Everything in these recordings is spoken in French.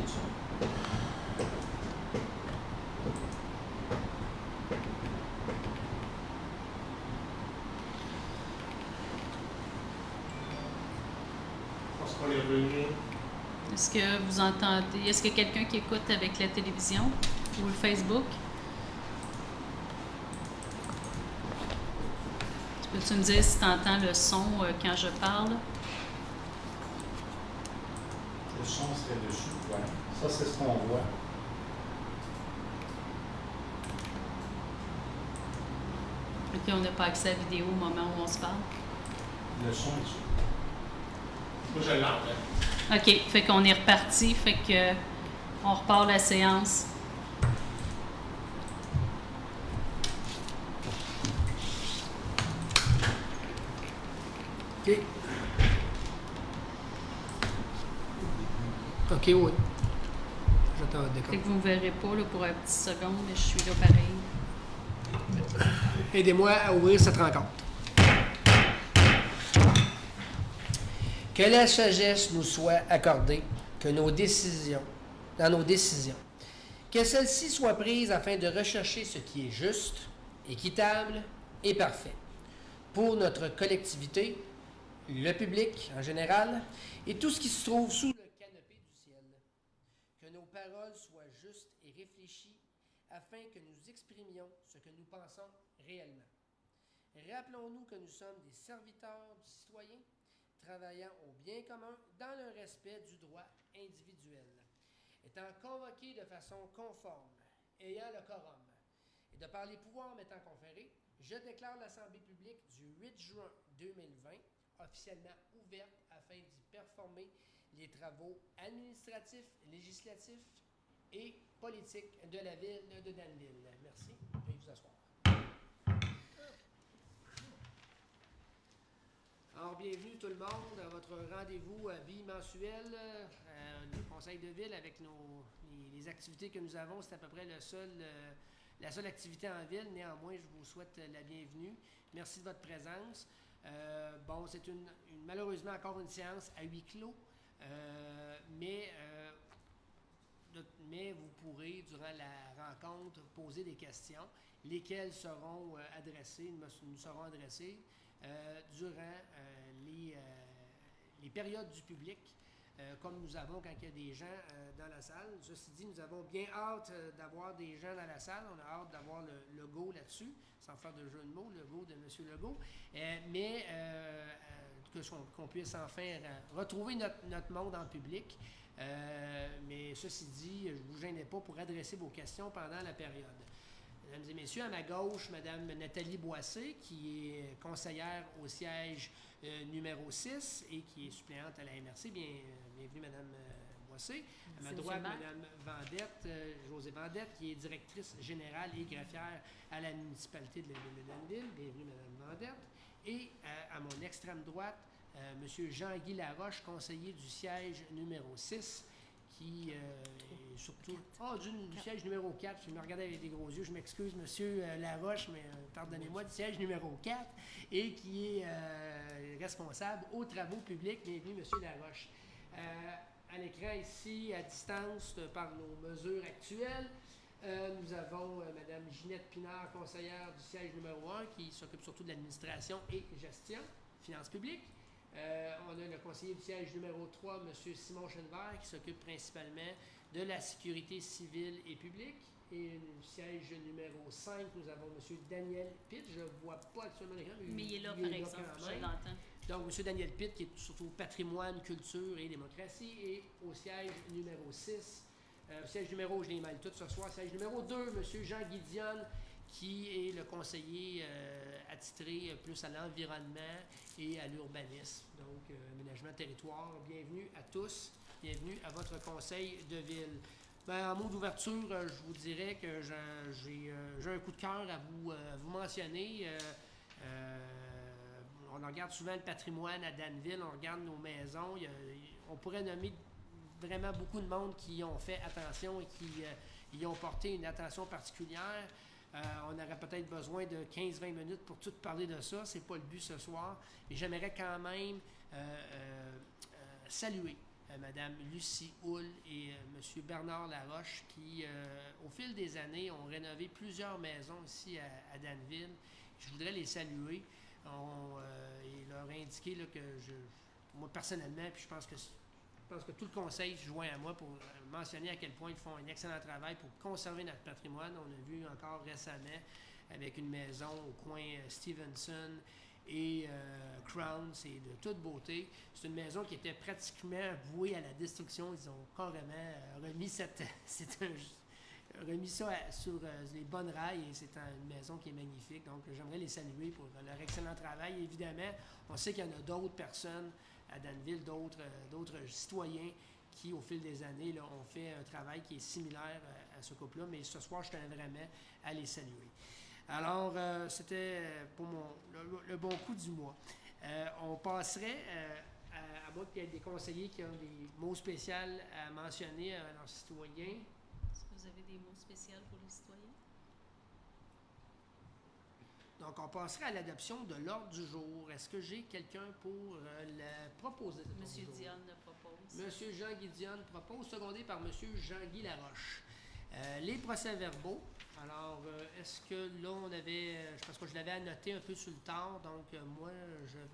de ça. Parce qu'on est revenu. Est-ce que vous entendez? Est-ce qu'il y a quelqu'un qui écoute avec la télévision ou le Facebook? Peux-tu me dire si tu entends le son quand je parle? Le son serait dessus, ouais. Ça, c'est ce qu'on voit. OK, on n'a pas accès à la vidéo au moment où on se parle. Le son est dessus. Moi, je l'entends. OK, fait qu'on est reparti, fait que on repart la séance. OK. OK, oui. J'attends votre Fait décompte. que vous ne me verrez pas là, pour un petit seconde, mais je suis là pareil. Aidez-moi à ouvrir cette rencontre. Que la sagesse nous soit accordée, que dans nos décisions, que celles-ci soient prises afin de rechercher ce qui est juste, équitable et parfait pour notre collectivité, le public en général et tout ce qui se trouve sous le canopé du ciel. Que nos paroles soient justes et réfléchies afin que nous exprimions ce que nous pensons réellement. Rappelons-nous que nous sommes des serviteurs du citoyen, travaillant au bien commun dans le respect du droit individuel, étant convoqués de façon conforme, ayant le quorum, et de par les pouvoirs m'étant conférés, je déclare l'Assemblée publique du 8 juin 2020 officiellement ouverte afin d'y performer les travaux administratifs, législatifs et politiques de la ville de Danville. Merci. Veuillez vous asseoir. Alors, bienvenue tout le monde à votre rendez-vous bimensuel, le conseil de ville avec les activités que nous avons. C'est à peu près la seule activité en ville. Néanmoins, je vous souhaite la bienvenue. Merci de votre présence. C'est malheureusement encore une séance à huis clos, mais vous pourrez, durant la rencontre, poser des questions, lesquelles seront nous seront adressées durant les périodes du public, comme nous avons quand il y a des gens dans la salle. Ceci dit, nous avons bien hâte d'avoir des gens dans la salle. On a hâte d'avoir le logo là-dessus, sans faire de jeu de mots, le logo de M. Legault. Qu'on puisse enfin retrouver notre monde en public. Mais ceci dit, je ne vous gênais pas pour adresser vos questions pendant la période. Mesdames et messieurs, à ma gauche, Mme Nathalie Boissé, qui est conseillère au siège numéro 6 et qui est suppléante à la MRC. Bienvenue, Mme Boissé. À ma droite, Mme Vendette, Josée Vendette, qui est directrice générale et greffière à la municipalité de la ville de Danville. Bienvenue, Mme Vendette. Et à mon extrême droite, M. Jean-Guy Laroche, conseiller du siège numéro 6, qui est surtout... du siège numéro 4. Je me regardais avec des gros yeux. Je m'excuse, M. Laroche, mais pardonnez-moi, du siège numéro 4, et qui est responsable aux travaux publics. Bienvenue, M. Laroche. À l'écran ici, à distance, par nos mesures actuelles, nous avons Mme Ginette Pinard, conseillère du siège numéro 1, qui s'occupe surtout de l'administration et gestion, finances publiques. On a le conseiller du siège numéro 3, M. Simon Chenevert, qui s'occupe principalement de la sécurité civile et publique. Et le siège numéro 5, nous avons M. Daniel Pitt. Je ne vois pas actuellement l'écran, mais il est là, par exemple, je l'entends. Donc, M. Daniel Pitt, qui est surtout patrimoine, culture et démocratie. Et au siège numéro 6, siège numéro, je les mêle tous ce soir, siège numéro 2, M. Jean Guidion, qui est le conseiller attitré plus à l'environnement et à l'urbanisme, donc aménagement territoire. Bienvenue à tous, bienvenue à votre conseil de ville. En mot d'ouverture, je vous dirais que j'ai un coup de cœur à vous mentionner. On regarde souvent le patrimoine à Danville, on regarde nos maisons. On pourrait nommer vraiment beaucoup de monde qui ont fait attention et qui y ont porté une attention particulière. On aurait peut-être besoin de 15-20 minutes pour tout parler de ça. C'est pas le but ce soir. Mais j'aimerais quand même saluer Mme Lucie Houle et M. Bernard Laroche qui, au fil des années, ont rénové plusieurs maisons ici à Danville. Je voudrais les saluer et leur indiquer là, que moi personnellement, puis je pense que tout le conseil se joint à moi pour mentionner à quel point ils font un excellent travail pour conserver notre patrimoine. On a vu encore récemment avec une maison au coin Stevenson et Crown, c'est de toute beauté. C'est une maison qui était pratiquement vouée à la destruction. Ils ont carrément remis remis ça sur les bonnes rails et c'est une maison qui est magnifique. Donc, j'aimerais les saluer pour leur excellent travail. Évidemment, on sait qu'il y en a d'autres personnes à Danville, d'autres citoyens qui, au fil des années, là, ont fait un travail qui est similaire à ce couple-là. Mais ce soir, je tenais vraiment à les saluer. Alors, c'était pour le bon coup du mois. On passerait, à moins qu'il y ait des conseillers qui ont des mots spéciaux à mentionner à leurs citoyens. Est-ce que vous avez des mots spéciaux pour les citoyens? Donc, on passerait à l'adoption de l'ordre du jour. Est-ce que j'ai quelqu'un pour le proposer? Monsieur Dionne le propose. Monsieur Jean-Guy Dionne propose, secondé par Monsieur Jean-Guy Laroche. Les procès-verbaux. Alors, est-ce que là, on avait... parce que je l'avais annoté un peu sur le tard, donc moi,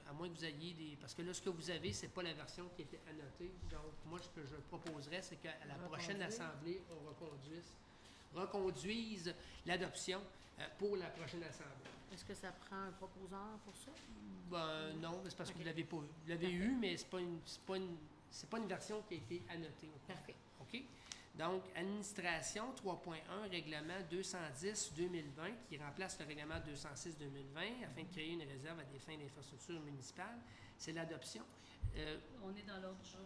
à moins que vous ayez des... Parce que là, ce que vous avez, c'est pas la version qui était annotée. Donc, moi, ce que je proposerais, c'est qu'à la prochaine assemblée, on reconduise l'adoption pour la prochaine assemblée. Est-ce que ça prend un proposeur pour ça? Ben non, c'est parce que vous l'avez pas vu. Vous l'avez Parfait. eu, mais c'est pas une version qui a été annotée. Parfait. OK? Donc, administration 3.1, règlement 210-2020, qui remplace le règlement 206-2020 afin de créer une réserve à des fins d'infrastructure municipale. C'est l'adoption. On est dans l'ordre du jour.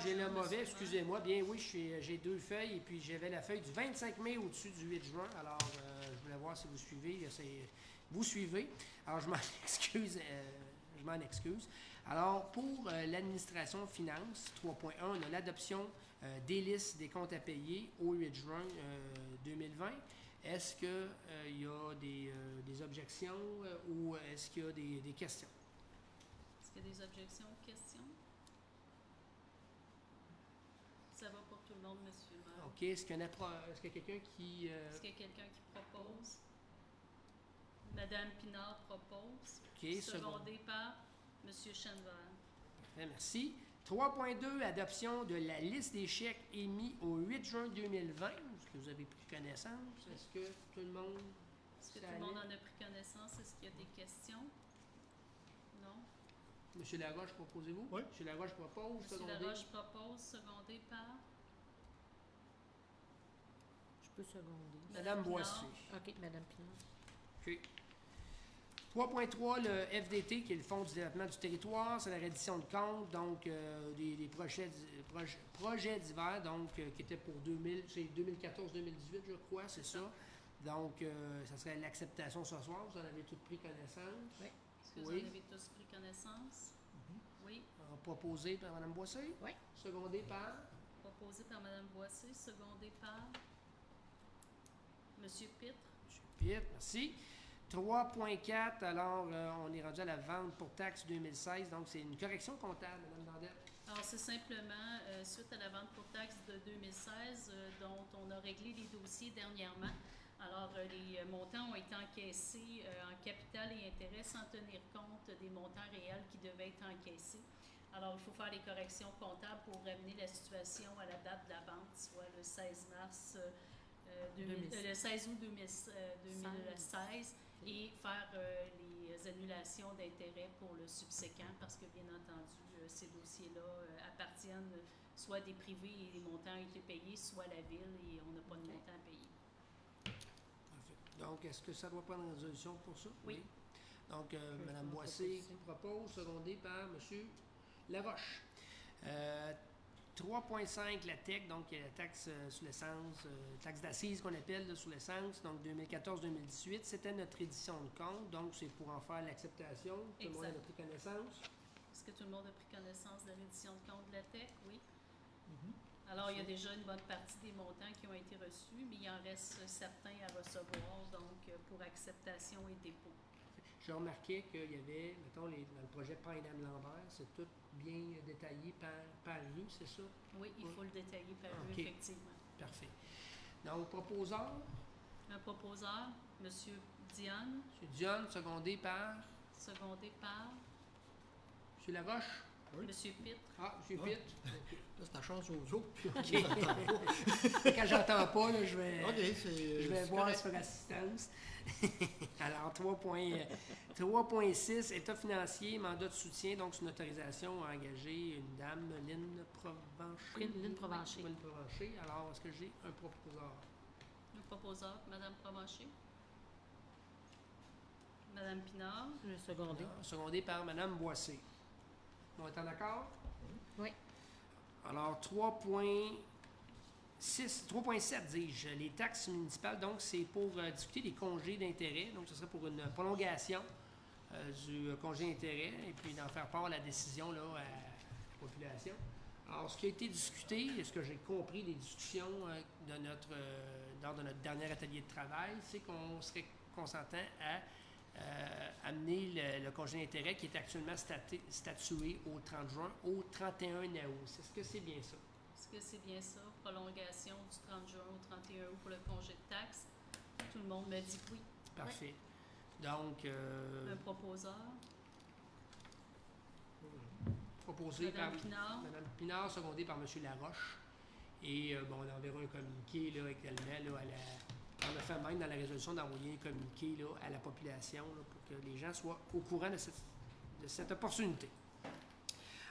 J'ai le mauvais, excusez-moi. Bien oui, j'ai deux feuilles et puis j'avais la feuille du 25 mai au-dessus du 8 juin. Alors, je voulais voir si vous suivez. Vous suivez. Alors, je m'en excuse. Alors, pour l'administration finance 3.1, on a l'adoption des listes des comptes à payer au 8 juin 2020. Est-ce qu'il y a des objections ou est-ce qu'il y a des questions? Est-ce qu'il y a des objections ou questions? Ça va pour tout le monde, monsieur le maire. OK. Est-ce qu'il y a quelqu'un qui... Est-ce qu'il y a quelqu'un qui propose? Madame Pinard propose. OK. Secondé par monsieur Chenval. Parfait, merci. 3.2, adoption de la liste des chèques émis au 8 juin 2020. Est-ce que vous avez pris connaissance? Est-ce que tout le monde... Est-ce que tout le monde en a pris connaissance? Est-ce qu'il y a des questions? Non? Monsieur Laroche, proposez-vous? Oui. Monsieur Laroche propose, Monsieur secondé. Laroche propose, secondé par Je peux seconder. Madame Pinard. Boissier. OK, Madame Pinard. OK. 3.3, le FDT, qui est le Fonds du développement du territoire, c'est la reddition de comptes, donc des projets divers, donc qui étaient pour 2014-2018, je crois, c'est ça. Donc, ça serait l'acceptation ce soir. Vous en avez tous pris connaissance? Oui. Est-ce que vous Oui. en avez tous pris connaissance? Oui. Proposé par Mme Boissier? Oui. Secondé par? Proposé par Mme Boissy, secondé par Monsieur Pitre. M. Pitt, merci. 3.4, alors on est rendu à la vente pour taxe 2016, donc c'est une correction comptable, Mme Dandette. Alors, c'est simplement suite à la vente pour taxe de 2016 dont on a réglé les dossiers dernièrement. Alors, les montants ont été encaissés en capital et intérêts sans tenir compte des montants réels qui devaient être encaissés. Alors, il faut faire les corrections comptables pour ramener la situation à la date de la vente, soit le 16 mars, le 16 août 2016 et faire les annulations d'intérêts pour le subséquent parce que, bien entendu, ces dossiers-là appartiennent soit des privés et les montants ont été payés, soit la ville et on n'a pas de montant à payer. Parfait. Donc, est-ce que ça doit prendre une résolution pour ça? Oui. Donc, Mme Boissier qui propose, secondée par M. Laroche. 3.5, la TEC, donc la taxe sur l'essence, taxe d'assises qu'on appelle là, sur l'essence, donc 2014-2018, c'était notre édition de compte, donc c'est pour en faire l'acceptation. Tout le monde en a pris connaissance. Est-ce que tout le monde a pris connaissance de la reddition de compte de la TEC? Oui. Alors, il y a déjà une bonne partie des montants qui ont été reçus, mais il en reste certains à recevoir, donc pour acceptation et dépôt. je remarquais qu'il y avait, mettons, dans le projet Paine-Anne Lambert, c'est tout bien détaillé par rue, c'est ça? Oui, il faut le détailler par eux, Ok. effectivement. Parfait. Donc, proposeur, Un proposeur, M. Diane, M. Dion, secondé par secondé par M. Laroche. Oui. M. Pitre. Ah, M. Ah. Pitt. Là, c'est ta chance aux autres. OK. Quand j'entends pas, là, je vais, OK, c'est. je vais c'est voir correct. sur assistance. Alors, 3.6, État financier, mandat de soutien, donc c'est une autorisation à engager une dame, Lynn Provencher. Lynn Provencher. Lynn Provencher. Alors, est-ce que j'ai un proposeur? Un proposeur, Mme Provencher. Mme Pinard. Je vais seconder. Secondé par Mme Boissé. On est en accord? Oui. Alors, 3.7, dis-je, les taxes municipales, donc c'est pour discuter des congés d'intérêt, donc ce serait pour une prolongation du congé d'intérêt et puis d'en faire part à la décision là, à la population. Alors, ce qui a été discuté, ce que j'ai compris des discussions lors de notre dernier atelier de travail, c'est qu'on serait consentant à amener le congé d'intérêt qui est actuellement statué au 30 juin au 31 août. Est-ce que c'est bien ça? Est-ce que c'est bien ça? Prolongation du 30 juin au 31 août pour le congé de taxes. Tout le monde me dit oui. Parfait. Donc, Un proposeur, proposé par Mme Pinard. Mme Pinard, secondé par M. Laroche. Et bon, on enverra un communiqué là, également. Là, on a fait même dans la résolution d'envoyer un communiqué là, à la population là, pour que les gens soient au courant de cette opportunité.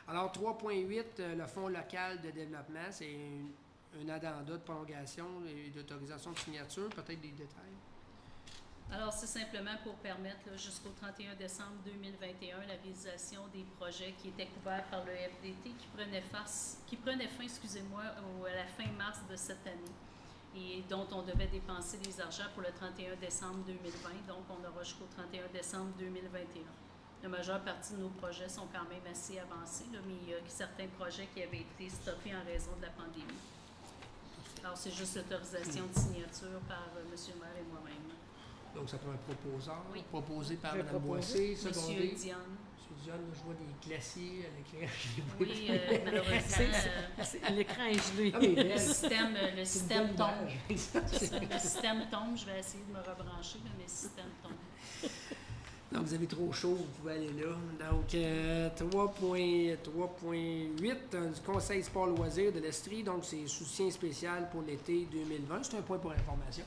Alors, 3.8, le Fonds local de développement, c'est un addenda de prolongation et d'autorisation de signature, peut-être des détails. Alors, c'est simplement pour permettre là, jusqu'au 31 décembre 2021 la réalisation des projets qui étaient couverts par le FDT qui prenait fin, à la fin mars de cette année et dont on devait dépenser des argents pour le 31 décembre 2020. Donc, on aura jusqu'au 31 décembre 2021. La majeure partie de nos projets sont quand même assez avancés, là, mais il y a certains projets qui avaient été stoppés en raison de la pandémie. Alors, c'est juste l'autorisation de signature par M. le maire et moi-même. Donc, ça prend un proposeur, Oui. proposé par Je vais Mme proposer. Boissé, M. secondé. Diane. M. Dion, je vois des glaciers à l'éclairage. Oui, malheureusement, L'écran est gelé. Ah, mais le belle. système, le C'est une système belle tombe. image. C'est ça, le système tombe. Je vais essayer de me rebrancher, mais le système tombe. Donc, vous avez trop chaud, vous pouvez aller là. Donc, 3.8 du Conseil sport loisirs de l'Estrie. Donc, c'est soutien spécial pour l'été 2020. C'est un point pour information.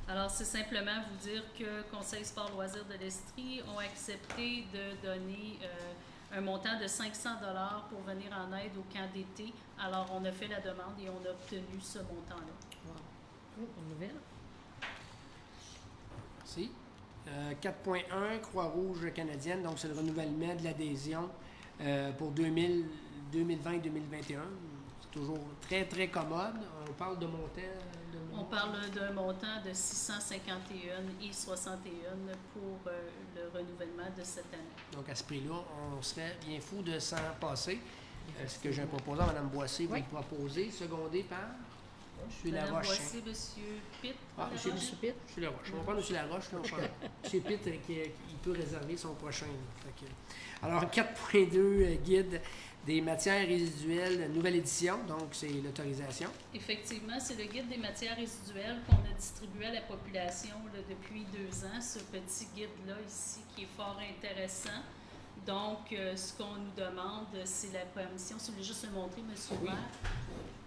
Alors, c'est simplement vous dire que Conseil sport loisirs de l'Estrie ont accepté de donner un montant de 500 $ pour venir en aide au camp d'été. Alors, on a fait la demande et on a obtenu ce montant-là. Wow. Oh, bonne nouvelle. Merci. 4.1, Croix-Rouge canadienne. Donc, c'est le renouvellement de l'adhésion pour 2020-2021. C'est toujours très, très commode. On parle de montant... On parle d'un montant de 651,61 pour le renouvellement de cette année. Donc, à ce prix-là, on serait bien fou de s'en passer. Est-ce que j'ai un proposeur, Mme Boissé, vous Oui. le proposez, secondé par M. Madame Laroche. Boissy, M. Pitt. Ah, Laroche. Monsieur Pitt. M. Laroche. On va prendre M. Laroche. Là, on prend M. Pitt, il peut réserver son prochain. Là. Fait que- alors, 4.2, guide des matières résiduelles, nouvelle édition. Donc, c'est l'autorisation. Effectivement, c'est le guide des matières résiduelles qu'on a distribué à la population là, depuis 2 ans. Ce petit guide-là ici qui est fort intéressant. Donc, ce qu'on nous demande, c'est la permission. Si vous voulez juste le montrer, M. le maire,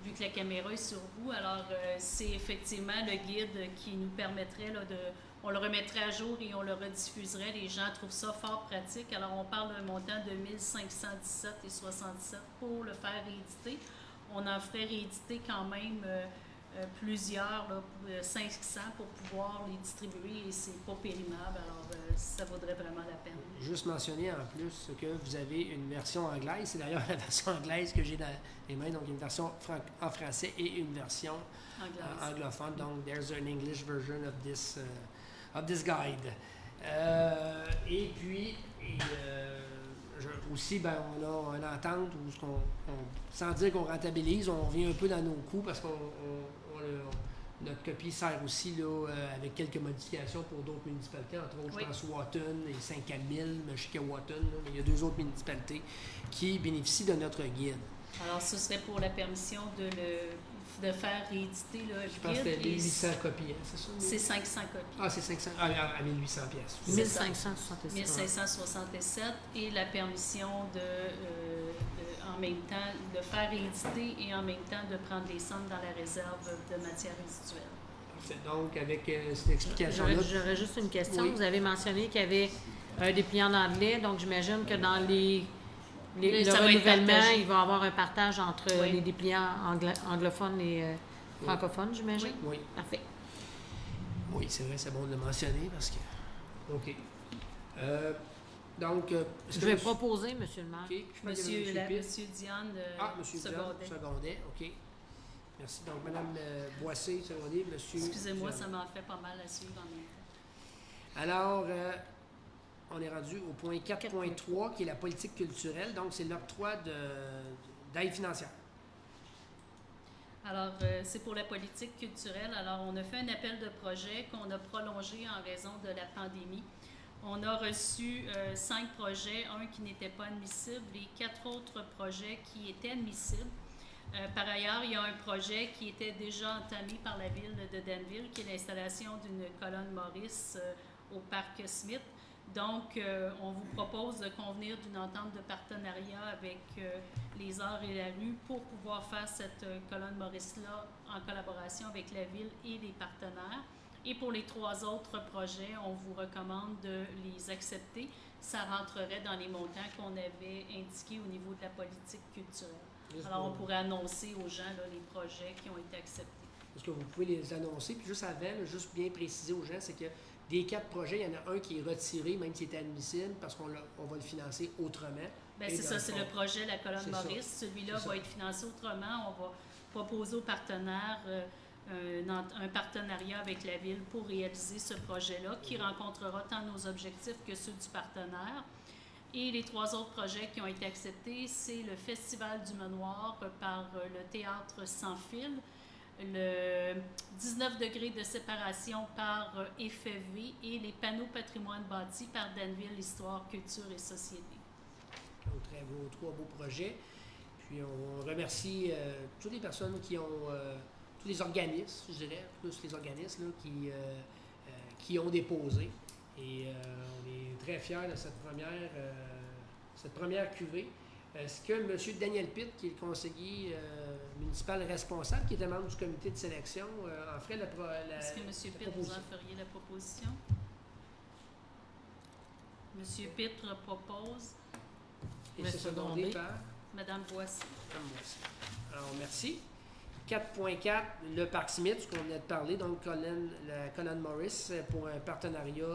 vu que la caméra est sur vous. Alors, c'est effectivement le guide qui nous permettrait là, on le remettrait à jour et on le rediffuserait. Les gens trouvent ça fort pratique. Alors, on parle d'un montant de 1517,67 pour le faire rééditer. On en ferait rééditer quand même plusieurs, là, 500 pour pouvoir les distribuer et c'est pas périmable. Alors, ça vaudrait vraiment la peine. Juste mentionner en plus que vous avez une version anglaise. C'est d'ailleurs la version anglaise que j'ai dans les mains. Donc, une version en français et une version anglophone. Donc, there's an English version of this guide. Et puis, aussi, ben, on a une entente où, sans dire qu'on rentabilise, on revient un peu dans nos coûts parce qu'on Notre copie sert aussi là, avec quelques modifications pour d'autres municipalités, entre autres, Oui. je pense Wotton et Saint-Camille, mais je sais qu'il y a Wotton, là, mais il y a 2 autres municipalités qui bénéficient de notre guide. Alors, ce serait pour la permission de faire rééditer là, le Je pense que guide. c'était et 800 copies, hein, c'est ça? C'est 500 copies. Ah, c'est 500, à 1800 pièces. C'est ça. 1567. 1567 et la permission en même temps de faire rééditer et en même temps de prendre les sommes dans la réserve de matières résiduelles. Parfait. Donc, avec cette explication-là, J'aurais juste une question. Oui. Vous avez mentionné qu'il y avait un dépliant d'anglais, donc j'imagine que dans le Ça va être renouvellement, partagé. il va y avoir un partage entre Oui. les dépliants anglophones et francophones, j'imagine? oui. Parfait. Oui, c'est vrai, c'est bon de le mentionner parce que. OK. Donc, est-ce Je que vais monsieur- proposer, Monsieur le maire. OK. Je pense qu'il y avait Monsieur, Pitt. Monsieur Diane Ah, monsieur Dion, Secondet. secondait. OK. Merci. Donc, Mme Boissé, secondée. Monsieur. Excusez-moi, Dion. ça m'en fait pas mal à suivre en même temps. Alors, on est rendu au point 4.3 qui est la politique culturelle. Donc, c'est l'octroi d'aide financière. Alors, c'est pour la politique culturelle. Alors, on a fait un appel de projet qu'on a prolongé en raison de la pandémie. On a reçu 5 projets, un qui n'était pas admissible et 4 autres projets qui étaient admissibles. Par ailleurs, il y a un projet qui était déjà entamé par la ville de Danville, qui est l'installation d'une colonne Maurice au parc Smith. Donc, on vous propose de convenir d'une entente de partenariat avec les Arts et la rue pour pouvoir faire cette colonne Maurice-là en collaboration avec la ville et les partenaires. Et pour les 3 autres projets, on vous recommande de les accepter. Ça rentrerait dans les montants qu'on avait indiqués au niveau de la politique culturelle. Alors, on pourrait annoncer aux gens là, les projets qui ont été acceptés. Est-ce que vous pouvez les annoncer? Puis juste avant, là, juste bien préciser aux gens, c'est que des 4 projets, il y en a un qui est retiré, même s'il était admissible, parce qu'on va le financer autrement. Bien, Et c'est dans ça, le c'est fond, le projet La Colonne c'est ça. Maurice. Celui-là C'est ça. va être financé autrement. On va proposer aux partenaires un partenariat avec la ville pour réaliser ce projet-là qui rencontrera tant nos objectifs que ceux du partenaire. Et les 3 autres projets qui ont été acceptés, c'est le Festival du Manoir par le Théâtre Sans Fil, le 19 degrés de séparation par FFV et les panneaux patrimoine bâti par Danville Histoire, Culture et Société. Donc, 3 beaux projets. Puis on remercie toutes les personnes qui ont, tous les organismes, je dirais, plus les organismes là, qui ont déposé. Et on est très fiers de cette première cuvée. Est-ce que M. Daniel Pitt, qui est le conseiller municipal responsable, qui était membre du comité de sélection, en ferait Est-ce que M. Pitt, vous en feriez la proposition? M. Pitt propose. Et c'est secondé par Mme Boissy. Mme Boissy. Alors, merci. 4.4, le Parc Smith, ce qu'on venait de parler, donc la colonne Maurice pour un partenariat,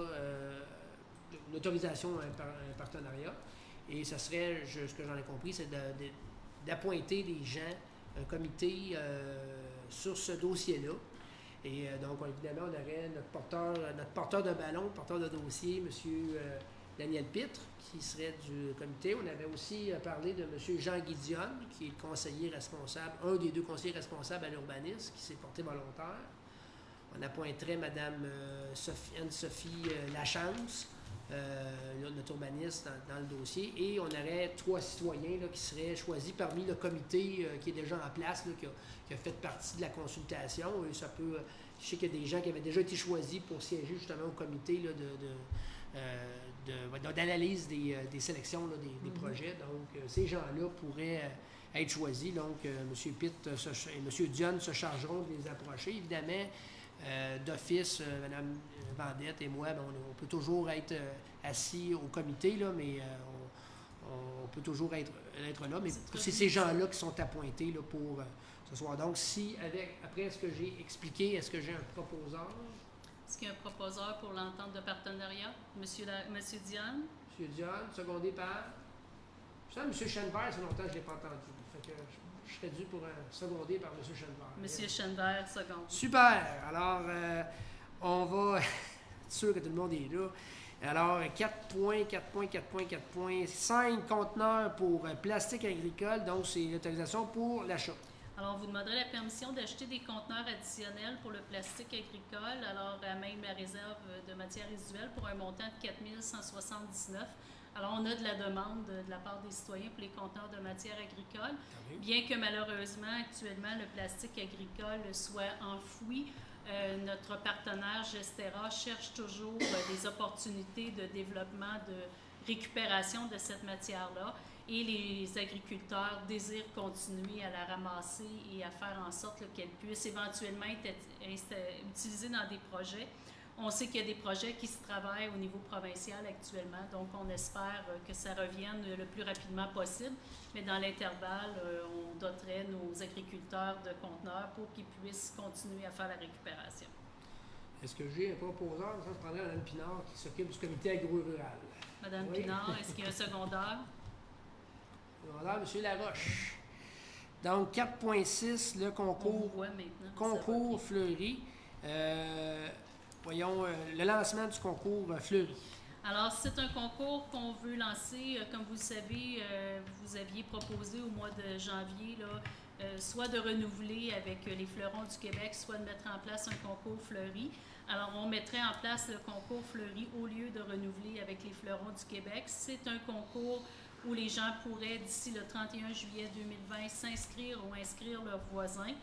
l'autorisation à un partenariat. Et ça serait, ce que j'en ai compris, c'est d'appointer des gens, un comité sur ce dossier-là. Et donc, évidemment, on aurait notre porteur de ballon, porteur de dossier, M. Daniel Pitre, qui serait du comité. On avait aussi parlé de M. Jean Guidion, qui est le conseiller responsable, un des 2 conseillers responsables à l'urbanisme, qui s'est porté volontaire. On appointerait Mme Anne-Sophie Lachance, notre urbaniste dans le dossier, et on aurait 3 citoyens là, qui seraient choisis parmi le comité qui est déjà en place, là, qui a fait partie de la consultation. Et ça peut, je sais qu'il y a des gens qui avaient déjà été choisis pour siéger justement au comité là, d'analyse des sélections là, des projets. Donc, ces gens-là pourraient être choisis. Donc, M. Pitt et M. Dion se chargeront de les approcher. Évidemment, d'office, Mme Vendette et moi, on peut toujours être assis au comité, là, mais on peut toujours être là. Mais c'est ces gens-là qui sont appointés là, pour ce soir. Donc, après ce que j'ai expliqué, est-ce que j'ai un proposeur? Est-ce qu'il y a un proposeur pour l'entente de partenariat? Monsieur Diane? M. Dion, secondé par... Je sais, M. Chenevert, ça fait longtemps que je ne l'ai pas entendu. Fait que je serais dû pour un secondé par M. Chenevert. Monsieur Chenevert, seconde. Super! Alors, on va... C'est sûr que tout le monde est là. Alors, 4.5 conteneurs pour plastique agricole. Donc, c'est l'autorisation pour l'achat. Alors, vous demanderez la permission d'acheter des conteneurs additionnels pour le plastique agricole, alors à même la réserve de matières résiduelles pour un montant de 4 179. Alors, on a de la demande de la part des citoyens pour les conteneurs de matières agricoles, bien que malheureusement, actuellement, le plastique agricole soit enfoui. Notre partenaire Gestera cherche toujours des opportunités de développement, de récupération de cette matière-là. Et les agriculteurs désirent continuer à la ramasser et à faire en sorte qu'elle puisse éventuellement être utilisée dans des projets. On sait qu'il y a des projets qui se travaillent au niveau provincial actuellement, donc on espère que ça revienne le plus rapidement possible. Mais dans l'intervalle, on doterait nos agriculteurs de conteneurs pour qu'ils puissent continuer à faire la récupération. Est-ce que j'ai un proposeur? Ça se prendrait Mme Pinard qui s'occupe du comité agro-rural. Madame Pinard, est-ce qu'il y a un secondaire? Secondaire, M. Laroche. Donc, 4.6, le concours Fleury. Voyons, le lancement du concours Fleury. Alors, c'est un concours qu'on veut lancer. Comme vous le savez, vous aviez proposé au mois de janvier, soit de renouveler avec les fleurons du Québec, soit de mettre en place un concours Fleury. Alors, on mettrait en place le concours Fleury au lieu de renouveler avec les fleurons du Québec. C'est un concours où les gens pourraient, d'ici le 31 juillet 2020, s'inscrire ou inscrire leurs voisins.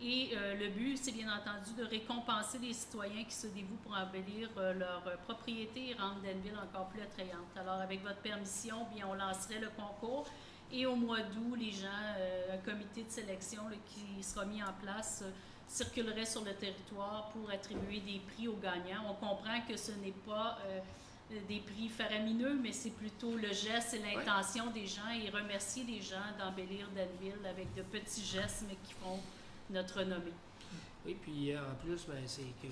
Et le but, c'est bien entendu de récompenser les citoyens qui se dévouent pour embellir leur propriété et rendre Danville encore plus attrayante. Alors, avec votre permission, bien, on lancerait le concours. Et au mois d'août, les gens, un comité de sélection qui sera mis en place, circulerait sur le territoire pour attribuer des prix aux gagnants. On comprend que ce n'est pas des prix faramineux, mais c'est plutôt le geste et l'intention des gens et remercier les gens d'embellir Danville avec de petits gestes, mais qui font notre renommée. Oui, puis en plus, ben, c'est que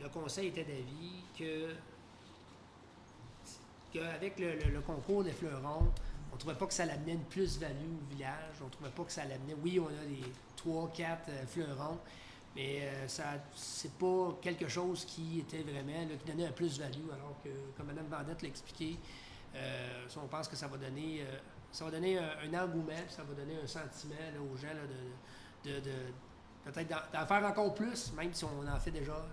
le conseil était d'avis qu'avec le concours des fleurons, on ne trouvait pas que ça l'amenait une plus-value au village. On ne trouvait pas que ça l'amenait... Oui, on a des 3-4 fleurons, mais c'est pas quelque chose qui était vraiment, qui donnait un plus-value, alors que, comme Mme Vendette l'a expliqué, on pense que ça va donner un engouement, ça va donner un sentiment là, aux gens là, de peut-être d'en faire encore plus, même si on en fait déjà,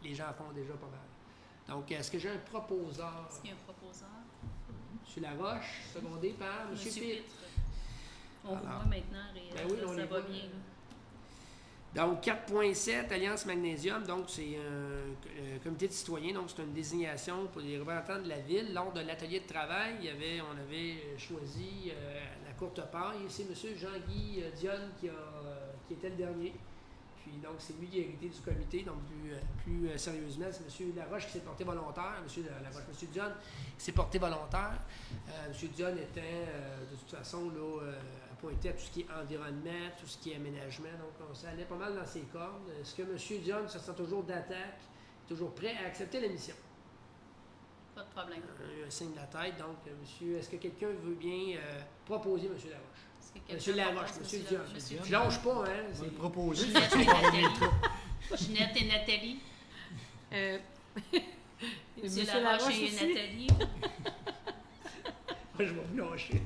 les gens en font déjà pas mal. Donc, est-ce que j'ai un proposeur? Est-ce qu'il y a un proposeur? M. Laroche, secondé par M. Pitre. On vous voit maintenant, ça va bien. Là. Donc, 4.7, Alliance Magnésium, donc c'est un comité de citoyens, donc c'est une désignation pour les représentants de la ville. Lors de l'atelier de travail, on avait choisi la courte paille. C'est M. Jean-Guy Dionne qui était le dernier. Puis donc, c'est lui qui a hérité du comité. Donc, plus sérieusement, c'est M. Laroche qui s'est porté volontaire. M. Dionne qui s'est porté volontaire. M. Dionne était, de toute façon, là, appointé à tout ce qui est environnement, tout ce qui est aménagement. Donc, ça allait pas mal dans ses cordes. Est-ce que M. Dionne se sent toujours d'attaque, toujours prêt à accepter la mission? Pas de problème. Un signe de la tête. Donc, monsieur, est-ce que quelqu'un veut bien proposer M. Laroche? Monsieur Laroche, M. Dionne. Je lâche pas, hein? On va le proposer. Ginette et Nathalie. Monsieur Laroche et aussi. Nathalie. Je vais me lâcher.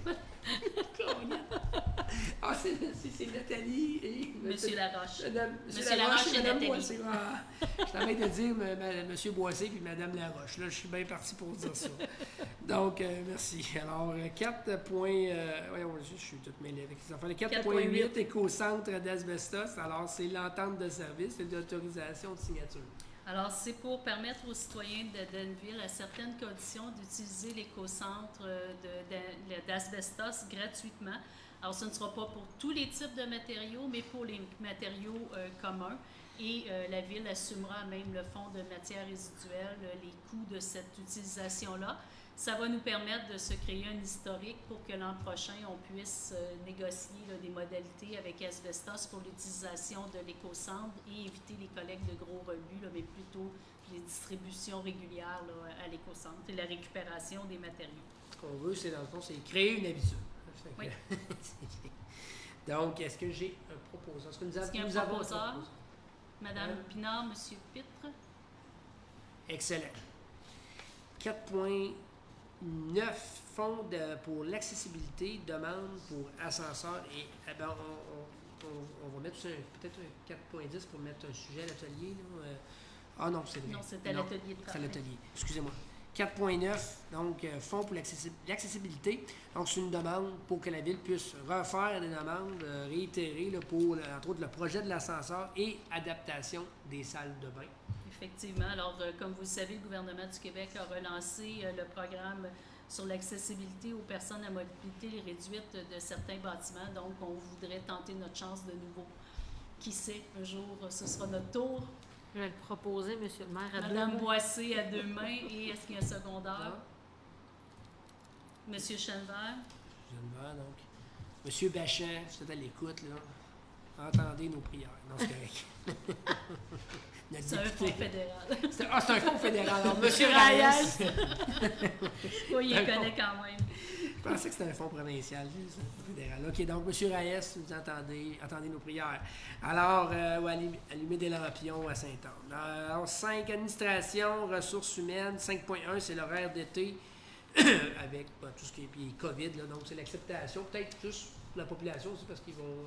Ah, c'est Nathalie et... Monsieur Laroche. Monsieur Laroche et Mme Boissé. Je t'avais de dire M. Boissé puis Mme Laroche. Là, je suis bien parti pour dire ça. Donc, merci. Alors, 4 points... voyons, je suis toute mêlée avec les enfants. 4.8, éco-centre d'asbestos. Alors, c'est l'entente de service et l'autorisation de signature. Alors, c'est pour permettre aux citoyens de Danville, à certaines conditions, d'utiliser l'éco-centre d'asbestos gratuitement. Alors, ce ne sera pas pour tous les types de matériaux, mais pour les matériaux communs. Et la Ville assumera même le fonds de matières résiduelles, les coûts de cette utilisation-là. Ça va nous permettre de se créer un historique pour que l'an prochain, on puisse négocier des modalités avec Asbestos pour l'utilisation de l'éco-centre et éviter les collectes de gros rebuts, mais plutôt les distributions régulières à l'éco-centre et la récupération des matériaux. Ce qu'on veut, c'est dans le fond, c'est créer une habitude. Oui. Donc, est-ce que j'ai un proposeur? Est-ce qu'il y a un proposeur? Madame Pinard, Monsieur Pitre. Excellent. 4.9 fonds pour l'accessibilité, demande pour ascenseurs et on va mettre peut-être un 4.10 pour mettre un sujet à l'atelier. Ah non, c'est vrai. Non, c'était l'atelier de C'est travail. l'atelier. Excusez-moi. 4.9, donc fonds pour l'accessibilité. Donc, c'est une demande pour que la Ville puisse refaire des demandes réitérées là, pour, entre autres, le projet de l'ascenseur et adaptation des salles de bain. Effectivement. Alors, comme vous le savez, le gouvernement du Québec a relancé le programme sur l'accessibilité aux personnes à mobilité réduite de certains bâtiments. Donc, on voudrait tenter notre chance de nouveau. Qui sait, un jour, ce sera notre tour. Je vais le proposer, monsieur le maire, à Madame deux mains. Boissé à 2 mains et est-ce qu'il y a un secondaire? Ah. Monsieur Chenevert? Je viens de voir, donc. Monsieur Bachet, vous êtes à l'écoute, là. Entendez nos prières. Non, c'est correct. Notre C'est un député. fonds fédéral. C'est un fonds fédéral. Alors, Monsieur Monsieur Reyes. Oui, il Un connaît fonds. quand même. Je pensais que c'était un fonds provincial, juste fédéral. OK, donc, M. Reyes, vous entendez nos prières. Alors, allumer des lampions à Sainte-Anne. Alors, 5, administration, ressources humaines. 5.1, c'est l'horaire d'été avec tout ce qui est puis COVID, là, donc c'est l'acceptation. Peut-être juste pour la population aussi, parce qu'ils vont...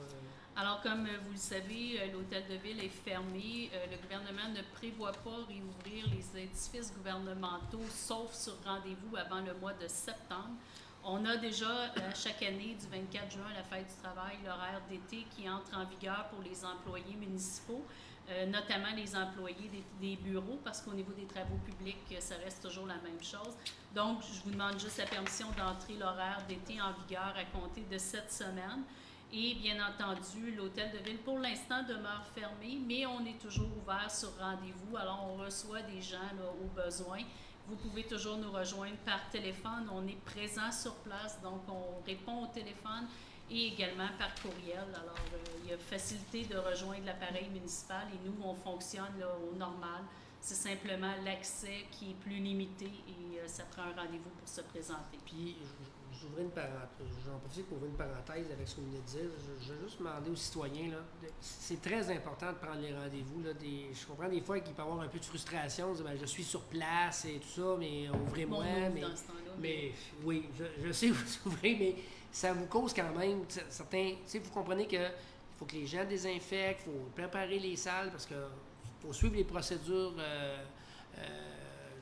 Alors, comme vous le savez, l'hôtel de ville est fermé. Le gouvernement ne prévoit pas réouvrir les édifices gouvernementaux, sauf sur rendez-vous avant le mois de septembre. On a déjà, chaque année, du 24 juin, la fête du travail, l'horaire d'été qui entre en vigueur pour les employés municipaux, notamment les employés des bureaux, parce qu'au niveau des travaux publics, ça reste toujours la même chose. Donc, je vous demande juste la permission d'entrer l'horaire d'été en vigueur à compter de cette semaine. Et bien entendu, l'hôtel de ville, pour l'instant, demeure fermé, mais on est toujours ouvert sur rendez-vous. Alors, on reçoit des gens là, au besoin. Vous pouvez toujours nous rejoindre par téléphone. On est présent sur place, donc on répond au téléphone et également par courriel. Alors, il y a facilité de rejoindre l'appareil municipal et nous, on fonctionne là, au normal. C'est simplement l'accès qui est plus limité et ça prend un rendez-vous pour se présenter. Puis, j'ouvrais une parenthèse, j'en profite pour ouvrir une parenthèse avec ce que vous venez de dire. Je veux juste demander aux citoyens, là, c'est très important de prendre les rendez-vous. Là, je comprends des fois qu'il peut y avoir un peu de frustration, de dire, ben, je suis sur place et tout ça, mais ouvrez-moi. Bon, mais, dans ce temps-là, mais oui, je sais où vous ouvrez, mais ça vous cause quand même certains... Tu sais, vous comprenez qu'il faut que les gens désinfectent, il faut préparer les salles parce que faut suivre les procédures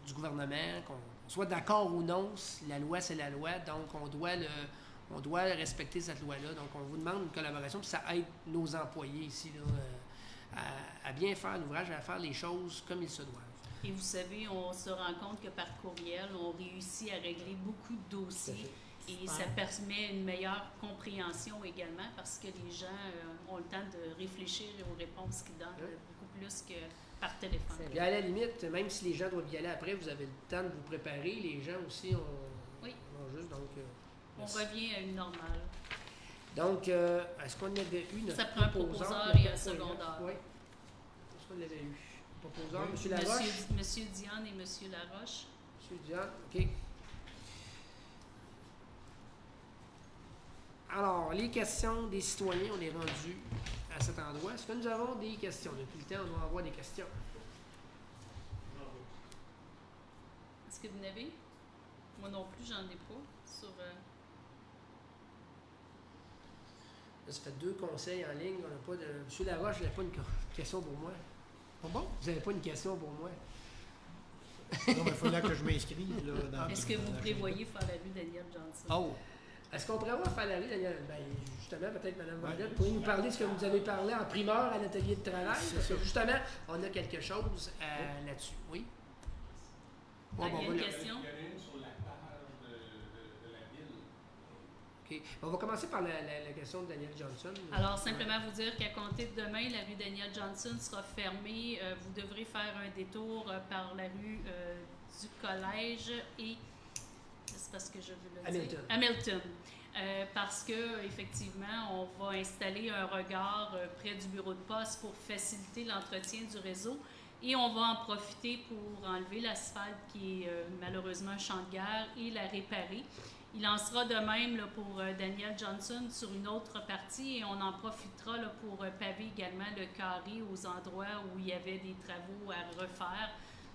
du gouvernement, qu'on soit d'accord ou non, la loi c'est la loi, donc on doit respecter cette loi-là. Donc on vous demande une collaboration, puis ça aide nos employés ici là, à bien faire l'ouvrage, à faire les choses comme ils se doivent. Et vous savez, on se rend compte que par courriel, on réussit à régler beaucoup de dossiers et ça permet une meilleure compréhension également parce que les gens ont le temps de réfléchir aux réponses qu'ils donnent beaucoup plus que par téléphone. Et à la limite, même si les gens doivent y aller après, vous avez le temps de vous préparer. Les gens aussi ont juste, donc... on revient à une normale. Donc, est-ce qu'on avait eu notre ça prend un proposeur et un secondaire. Oui. Est-ce qu'on l'avait eu? Proposeur, M. Laroche? Monsieur Diane et M. Laroche. M. Diane, OK. Alors, les questions des citoyens, on est rendu à cet endroit. Est-ce que nous avons des questions? Depuis le temps, on doit avoir des questions. Est-ce que vous n'avez? Moi non plus, j'en ai pas. Sur, Là, ça fait 2 conseils en ligne. On n'a pas de... M. Laroche, vous n'avez pas une question pour moi? Bon? Vous n'avez pas une question pour moi? Non, mais il faudrait que je m'inscrive. Là, est-ce que vous prévoyez faire la rue Daniel Johnson? Oh! Est-ce qu'on pourrait avoir faire la rue, Daniel? Ben, justement, peut-être, Mme Vendette, pourriez nous parler de ce que vous avez parlé en primeur à l'atelier de travail? Parce que, justement, on a quelque chose là-dessus. Oui? Il y a une question? Il y en a une sur la page de la ville. OK. On va commencer par la question de Daniel Johnson. Alors, simplement vous dire qu'à compter de demain, la rue Daniel Johnson sera fermée. Vous devrez faire un détour par la rue du Collège et... C'est parce que je veux le dire. Hamilton. Parce que effectivement, on va installer un regard près du bureau de poste pour faciliter l'entretien du réseau et on va en profiter pour enlever l'asphalte qui est malheureusement un champ de guerre et la réparer. Il en sera de même là, pour Daniel Johnson sur une autre partie et on en profitera là, pour paver également le carré aux endroits où il y avait des travaux à refaire.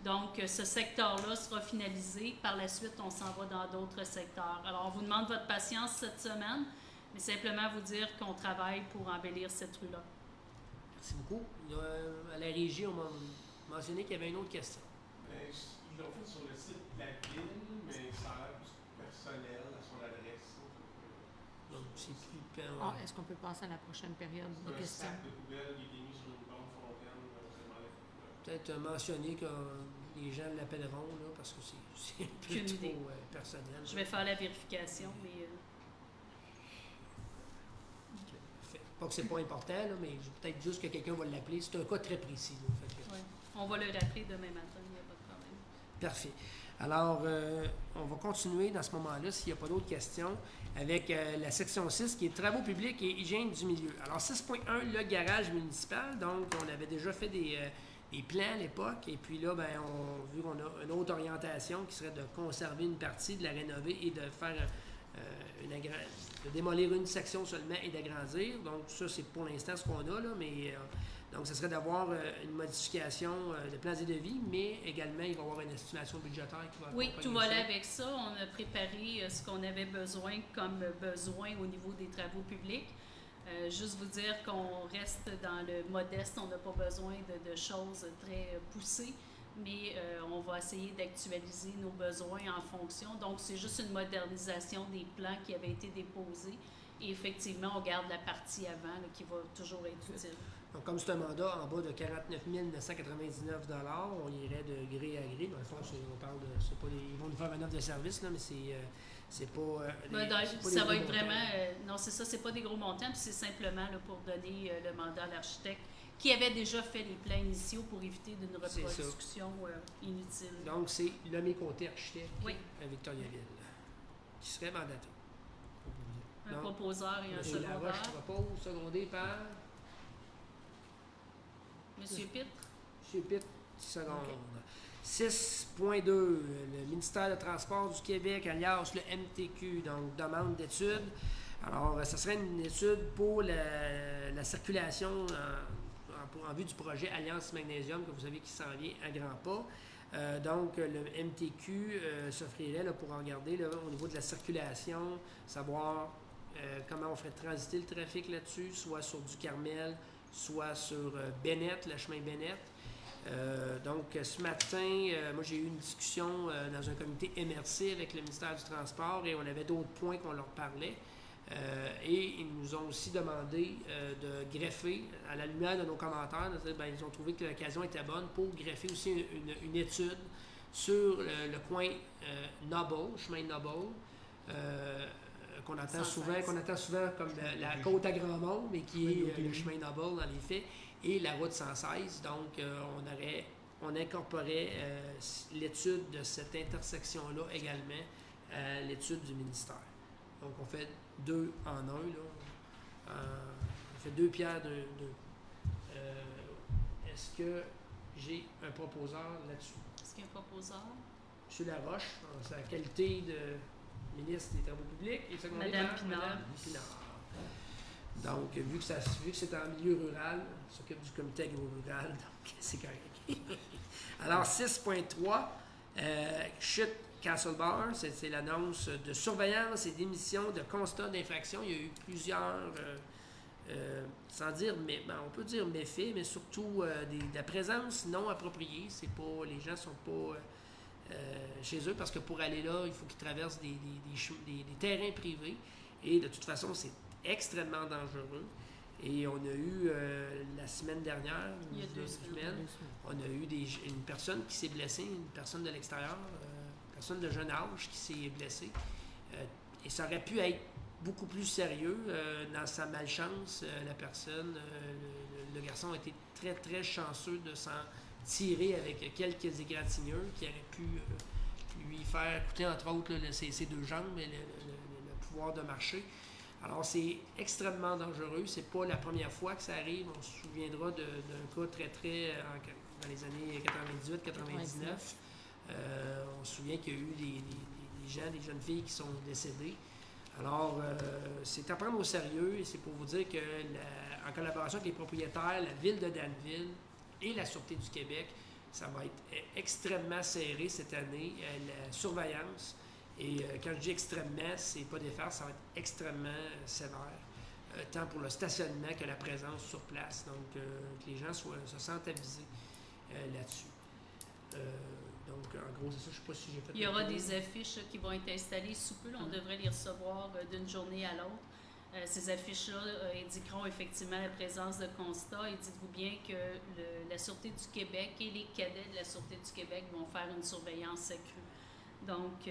Donc, ce secteur-là sera finalisé. Par la suite, on s'en va dans d'autres secteurs. Alors, on vous demande votre patience cette semaine. Mais simplement vous dire qu'on travaille pour embellir cette rue-là. Merci beaucoup. À la régie, on m'a mentionné qu'il y avait une autre question. Mais ils l'ont fait sur le site de la ville, mais ça a l'air plus personnel à son adresse. Donc, c'est plus... Ah, est-ce qu'on peut passer à la prochaine période de Un questions? sac de poubelle, il est mis sur une bande fontaine, seulement la Peut-être mentionner que les gens l'appelleront, là, parce que c'est un peu Aucune idée. trop personnel. Je vais faire la vérification, mais Fait. Pas que c'est pas important, là, mais peut-être juste que quelqu'un va l'appeler. C'est un cas très précis. Là, fait que- ouais. On va le rappeler demain matin, il n'y a pas de problème. Parfait. Alors, on va continuer dans ce moment-là, s'il n'y a pas d'autres questions, avec la section 6, qui est travaux publics et hygiène du milieu. Alors, 6.1, le garage municipal. Donc, on avait déjà fait des plans à l'époque. Et puis là, vu qu'on a une autre orientation qui serait de conserver une partie, de la rénover et de faire de démolir une section seulement et d'agrandir. Donc, ça, c'est pour l'instant ce qu'on a, là, mais... donc, ce serait d'avoir une modification de plans et devis, mais également, il va y avoir une estimation budgétaire qui va Oui, accompagner tout va aller ça. avec ça. On a préparé ce qu'on avait besoin comme besoin au niveau des travaux publics. Juste vous dire qu'on reste dans le modeste, on n'a pas besoin de choses très poussées, mais on va essayer d'actualiser nos besoins en fonction. Donc, c'est juste une modernisation des plans qui avaient été déposés. Et effectivement, on garde la partie avant là, qui va toujours être utile. Donc, comme c'est un mandat en bas de 49 999 $, on irait de gré à gré. Dans le fond, on parle de... ils vont nous faire une offre de service, là, mais c'est pas... ça va être vraiment... non, c'est ça, c'est pas des gros montants, puis c'est simplement là, pour donner le mandat à l'architecte qui avait déjà fait les plans initiaux pour éviter d'une reproduction inutile. Donc, c'est le Mécoté architecte Oui. à Victoriaville qui serait mandaté. Un Donc, proposeur et un M. Laroche secondaire. propose, secondé par Monsieur Pitt? M. Pitt, seconde. 6.2, le ministère des Transports du Québec, alias le MTQ, donc demande d'études. Alors, ce serait une étude pour la circulation en vue du projet Alliance Magnésium, que vous savez qui s'en vient à grands pas. Donc, le MTQ s'offrirait là, pour regarder là, au niveau de la circulation, savoir comment on ferait transiter le trafic là-dessus, soit sur du Carmel, soit sur Bennett, le chemin Bennett. Donc, ce matin, moi, j'ai eu une discussion dans un comité MRC avec le ministère du Transport et on avait d'autres points qu'on leur parlait. Et ils nous ont aussi demandé de greffer, à la lumière de nos commentaires, ils ont trouvé que l'occasion était bonne pour greffer aussi une étude sur le coin Noble, chemin Noble, qu'on entend souvent comme la côte à Grandmont, mais qui est le chemin Noble dans les faits, et la route 116. Donc, on incorporait l'étude de cette intersection-là également à l'étude du ministère. Donc, on fait 2 en 1, là. On fait 2 pierres d'un. Est-ce que j'ai un proposeur là-dessus? Est-ce qu'il y a un proposeur? M. Laroche, en sa qualité de ministre des Travaux publics, et secondé Madame par Pinard. Madame Pinard. Donc, vu que c'est en milieu rural, on s'occupe du comité agro-rural, donc c'est correct. Alors, 6.3, chute Castle Bar, c'est l'annonce de surveillance et d'émission de constats d'infraction. Il y a eu plusieurs, sans dire, mais on peut dire méfaits, mais surtout de la présence non appropriée. C'est pas, les gens sont pas chez eux parce que pour aller là, il faut qu'ils traversent des terrains privés. Et de toute façon, c'est extrêmement dangereux. Et on a eu, la semaine dernière, Il y a 2 semaines, on a eu une personne qui s'est blessée, une personne de l'extérieur, personne de jeune âge qui s'est blessée. Et ça aurait pu être beaucoup plus sérieux. Dans sa malchance, la personne, le garçon a été très, très chanceux de s'en tirer avec quelques égratignures qui auraient pu lui faire coûter, entre autres, ses 2 jambes et le pouvoir de marcher. Alors, c'est extrêmement dangereux. C'est pas la première fois que ça arrive. On se souviendra d'un cas très, très... dans les années 98-99. On se souvient qu'il y a eu des jeunes filles qui sont décédées. Alors, c'est à prendre au sérieux et c'est pour vous dire que, en collaboration avec les propriétaires, la Ville de Danville et la Sûreté du Québec, ça va être extrêmement serré cette année, la surveillance. Et quand je dis extrêmement, c'est pas défaire, ça va être extrêmement sévère, tant pour le stationnement que la présence sur place. Donc, que les gens se sentent avisés là-dessus. Donc, en gros, c'est ça. Je ne sais pas si j'ai fait. Il y aura des affiches qui vont être installées sous peu. On devrait les recevoir d'une journée à l'autre. Ces affiches-là indiqueront effectivement la présence de constats. Et dites-vous bien que la Sûreté du Québec et les cadets de la Sûreté du Québec vont faire une surveillance accrue. Donc,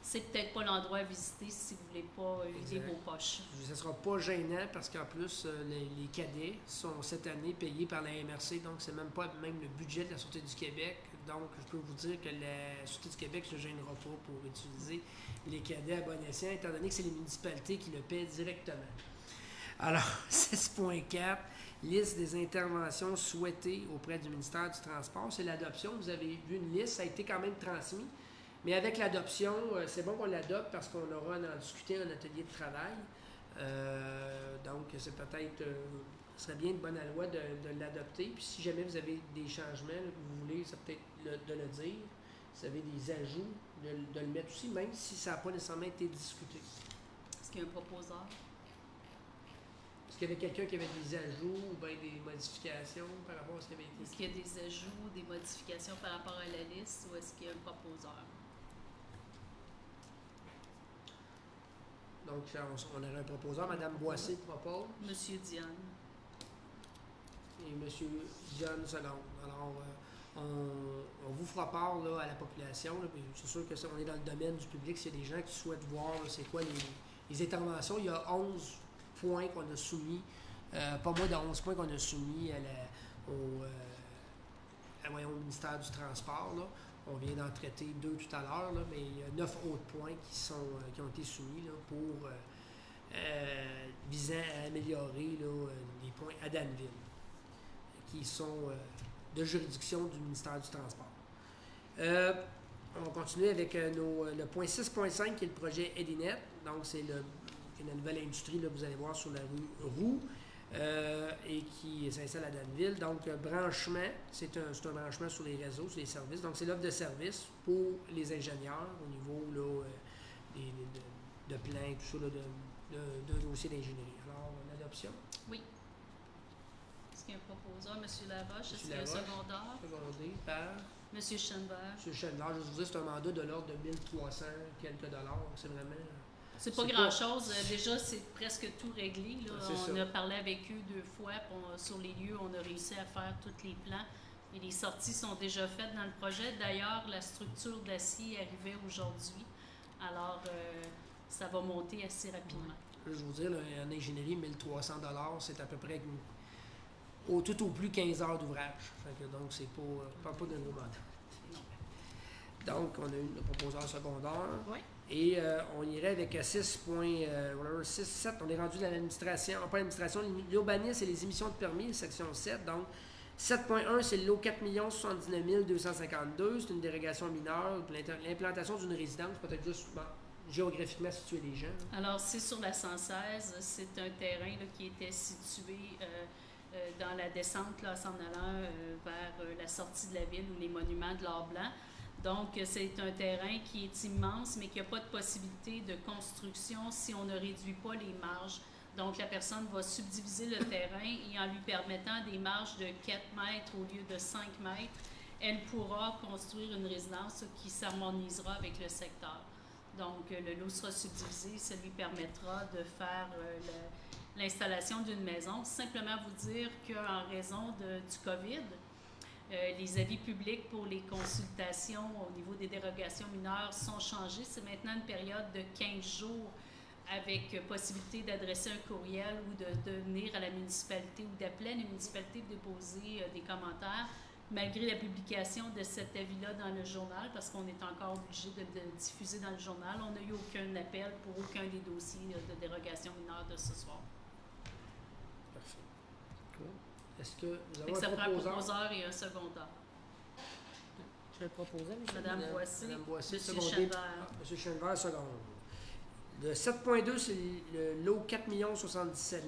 c'est peut-être pas l'endroit à visiter si vous voulez pas vider vos poches. Ce ne sera pas gênant parce qu'en plus, les cadets sont cette année payés par la MRC, donc c'est même pas même le budget de la Sûreté du Québec. Donc, je peux vous dire que la Sûreté du Québec ne se gênera pas pour utiliser les cadets à bon escient, étant donné que c'est les municipalités qui le paient directement. Alors, 6.4, liste des interventions souhaitées auprès du ministère du Transport. C'est l'adoption. Vous avez vu une liste, ça a été quand même transmis. Mais avec l'adoption, c'est bon qu'on l'adopte parce qu'on aura à en discuter en atelier de travail. Donc, c'est peut-être, ce serait bien de bonne loi de l'adopter. Puis si jamais vous avez des changements, là, que vous voulez, c'est peut-être de le dire. Si vous avez des ajouts, de le mettre aussi, même si ça n'a pas nécessairement été discuté. Est-ce qu'il y a un proposeur? Est-ce qu'il y avait quelqu'un qui avait des ajouts ou bien des modifications par rapport à ce qui avait été? Est-ce qu'il y a des ajouts, des modifications par rapport à la liste ou est-ce qu'il y a un proposeur? Donc, on aurait un proposeur. Madame Boissé propose. Monsieur Diane. Et Monsieur Diane seconde. Alors, on vous fera part là, à la population. Là, c'est sûr que ça, on est dans le domaine du public. S'il y a des gens qui souhaitent voir là, c'est quoi les interventions, il y a 11 points qu'on a soumis, pas moins de 11 points qu'on a soumis au ministère du Transport. Là. On vient d'en traiter 2 tout à l'heure, là, mais il y a 9 autres points qui ont été soumis là, pour visant à améliorer là, les points à Danville, qui sont de juridiction du ministère du Transport. On va continuer avec le point 6.5 qui est le projet Edinet. Donc, c'est la nouvelle industrie, là, vous allez voir, sur la rue Roux. Et qui s'installe à Danville. Donc, branchement, c'est un branchement sur les réseaux, sur les services. Donc, c'est l'offre de services pour les ingénieurs au niveau là, de plans, tout ça, là, de dossiers d'ingénierie. Alors, l'adoption. Oui. Est-ce qu'il y a un proposeur? Monsieur Laroche. Est-ce qu'il y a un Laroche. secondaire? Secondé par Monsieur Chenevert. M. Chenard. Je vous dis, c'est un mandat de l'ordre de 1300 quelques dollars. C'est vraiment... C'est pas grand-chose. Déjà, c'est presque tout réglé. Là. C'est On ça. a parlé avec eux 2 fois. Sur les lieux, on a réussi à faire tous les plans. Et les sorties sont déjà faites dans le projet. D'ailleurs, la structure d'acier arrivait aujourd'hui. Alors, ça va monter assez rapidement. Je vais vous dire, là, en ingénierie, 1300 $, c'est à peu près tout au plus 15 heures d'ouvrage. Donc, c'est pas de nouveau mandat. Donc, on a eu le proposeur secondaire. Oui. Et on irait avec 6.7. On est rendu dans l'administration, pas l'administration, l'urbanisme et les émissions de permis, section 7. Donc, 7.1, c'est le lot 4 79 252. C'est une dérogation mineure pour l'implantation d'une résidence, peut-être juste géographiquement situer les gens. Alors, c'est sur la 116. C'est un terrain là, qui était situé dans la descente là, s'en allant vers la sortie de la ville ou les monuments de l'Or Blanc. Donc, c'est un terrain qui est immense, mais qui n'a pas de possibilité de construction si on ne réduit pas les marges. Donc, la personne va subdiviser le terrain et en lui permettant des marges de 4 mètres au lieu de 5 mètres, elle pourra construire une résidence qui s'harmonisera avec le secteur. Donc, le lot sera subdivisé, ça lui permettra de faire l'installation d'une maison. Simplement vous dire qu'en raison du COVID, les avis publics pour les consultations au niveau des dérogations mineures sont changés. C'est maintenant une période de 15 jours avec possibilité d'adresser un courriel ou de venir à la municipalité ou d'appeler la municipalité pour déposer des commentaires. Malgré la publication de cet avis-là dans le journal, parce qu'on est encore obligé de le diffuser dans le journal, on n'a eu aucun appel pour aucun des dossiers de dérogation mineure de ce soir. Parfait. Cool. Est-ce que vous Fait avez que ça un prend un proposeur? proposeur et un secondaire. Je vais le proposer, M. Madame Boissy, Madame Boissy, Monsieur secondé. Chenevert. M. Chenevert, seconde. Le 7.2, c'est le lot 4 077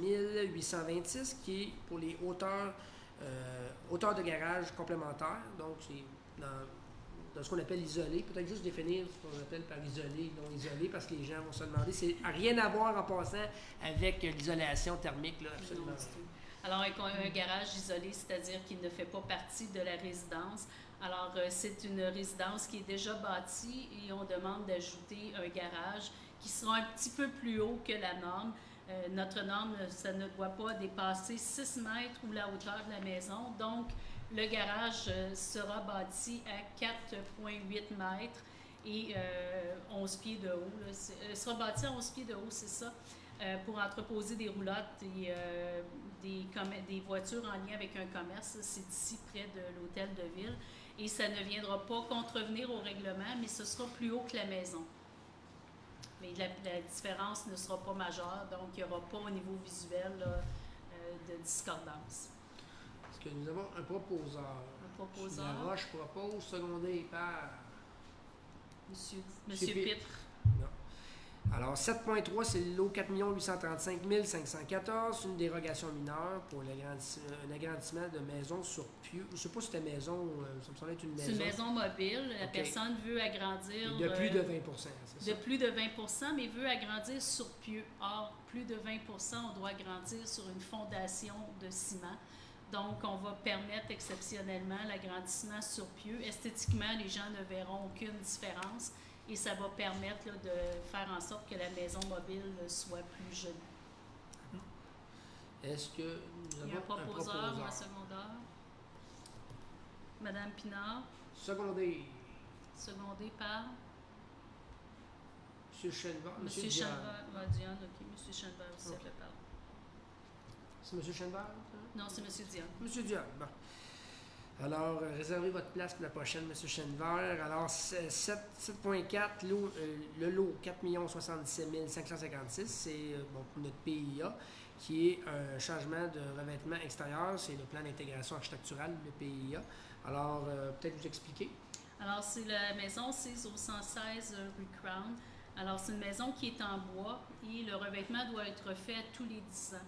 826 qui est pour les hauteurs de garage complémentaires. Donc, c'est dans ce qu'on appelle isolé. Peut-être juste définir ce qu'on appelle par isolé, non isolé, parce que les gens vont se demander. C'est rien à voir en passant avec l'isolation thermique, là, absolument. Non, du tout. Alors, un garage isolé, c'est-à-dire qu'il ne fait pas partie de la résidence. Alors, c'est une résidence qui est déjà bâtie et on demande d'ajouter un garage qui sera un petit peu plus haut que la norme. Notre norme, ça ne doit pas dépasser 6 mètres ou la hauteur de la maison. Donc, le garage sera bâti à 4,8 mètres et 11 pieds de haut. Sera bâti à 11 pieds de haut, c'est ça, pour entreposer des roulottes et des voitures en lien avec un commerce. C'est ici, près de l'hôtel de ville. Et ça ne viendra pas contrevenir au règlement, mais ce sera plus haut que la maison. Mais la différence ne sera pas majeure, donc il n'y aura pas au niveau visuel là, de discordance. Est-ce que nous avons un proposeur? Un proposeur. La Roche propose, secondé par... Monsieur Pitre. Pitre. Non. Alors, 7.3, c'est le lot 4 835 514. C'est une dérogation mineure pour un agrandissement de maison sur pieux. Je ne sais pas si c'était maison, ça me semble être une maison. C'est une maison mobile. La OK. personne veut agrandir... De plus de 20 c'est ça? De plus de 20 mais veut agrandir sur pieux. Or, plus de 20 on doit agrandir sur une fondation de ciment. Donc, on va permettre exceptionnellement l'agrandissement sur pieux. Esthétiquement, les gens ne verront aucune différence et ça va permettre là, de faire en sorte que la maison mobile soit plus jolie. Est-ce que nous Il y a un avons un proposeur ou un proposeur? secondaire. Madame Pinard, Secondé. secondé par M. Chenval. Monsieur Diane. Chenval. Diane, OK. Monsieur Chenval aussi OK. a fait part. C'est M. Chenval? Non, c'est Monsieur Diane. M. Diane, bon. Alors, réservez votre place pour la prochaine, M. Chenval. Alors, 7.4, le lot 4 077 556, c'est bon, pour notre PIA, qui est un changement de revêtement extérieur. C'est le plan d'intégration architecturale, le PIA. Alors, peut-être vous expliquer. Alors, c'est la maison 6 au 116 rue Crown. Alors, c'est une maison qui est en bois et le revêtement doit être fait tous les 10 ans.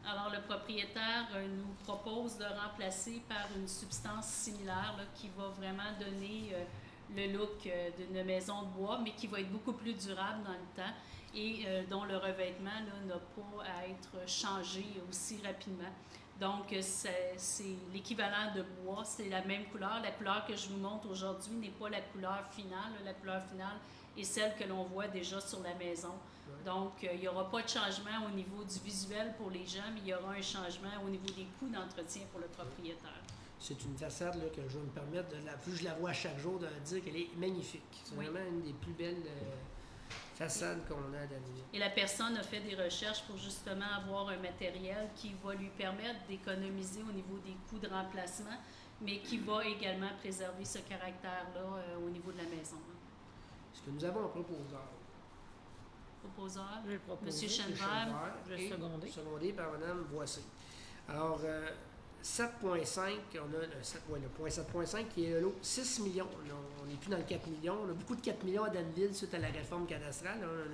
Alors, le propriétaire nous propose de remplacer par une substance similaire là, qui va vraiment donner le look d'une maison de bois, mais qui va être beaucoup plus durable dans le temps et dont le revêtement là, n'a pas à être changé aussi rapidement. Donc, c'est l'équivalent de bois, c'est la même couleur. La couleur que je vous montre aujourd'hui n'est pas la couleur finale. La couleur finale est celle que l'on voit déjà sur la maison. Donc, il n'y aura pas de changement au niveau du visuel pour les gens, mais il y aura un changement au niveau des coûts d'entretien pour le propriétaire. C'est une façade là, que je vais me permettre, plus je la vois chaque jour, de dire qu'elle est magnifique. C'est Oui. vraiment une des plus belles façades qu'on a à Danville. Et la personne a fait des recherches pour justement avoir un matériel qui va lui permettre d'économiser au niveau des coûts de remplacement, mais qui va également préserver ce caractère-là au niveau de la maison. Est-ce que nous avons un proposeur? Proposeur, Je vais proposer. Monsieur M. Chenval. Je vais et seconder. secondé par Mme Boissé. Alors, 7.5, on a le point 7.5 qui est le lot 6 millions. On n'est plus dans le 4 millions. On a beaucoup de 4 millions à Danville suite à la réforme cadastrale. On a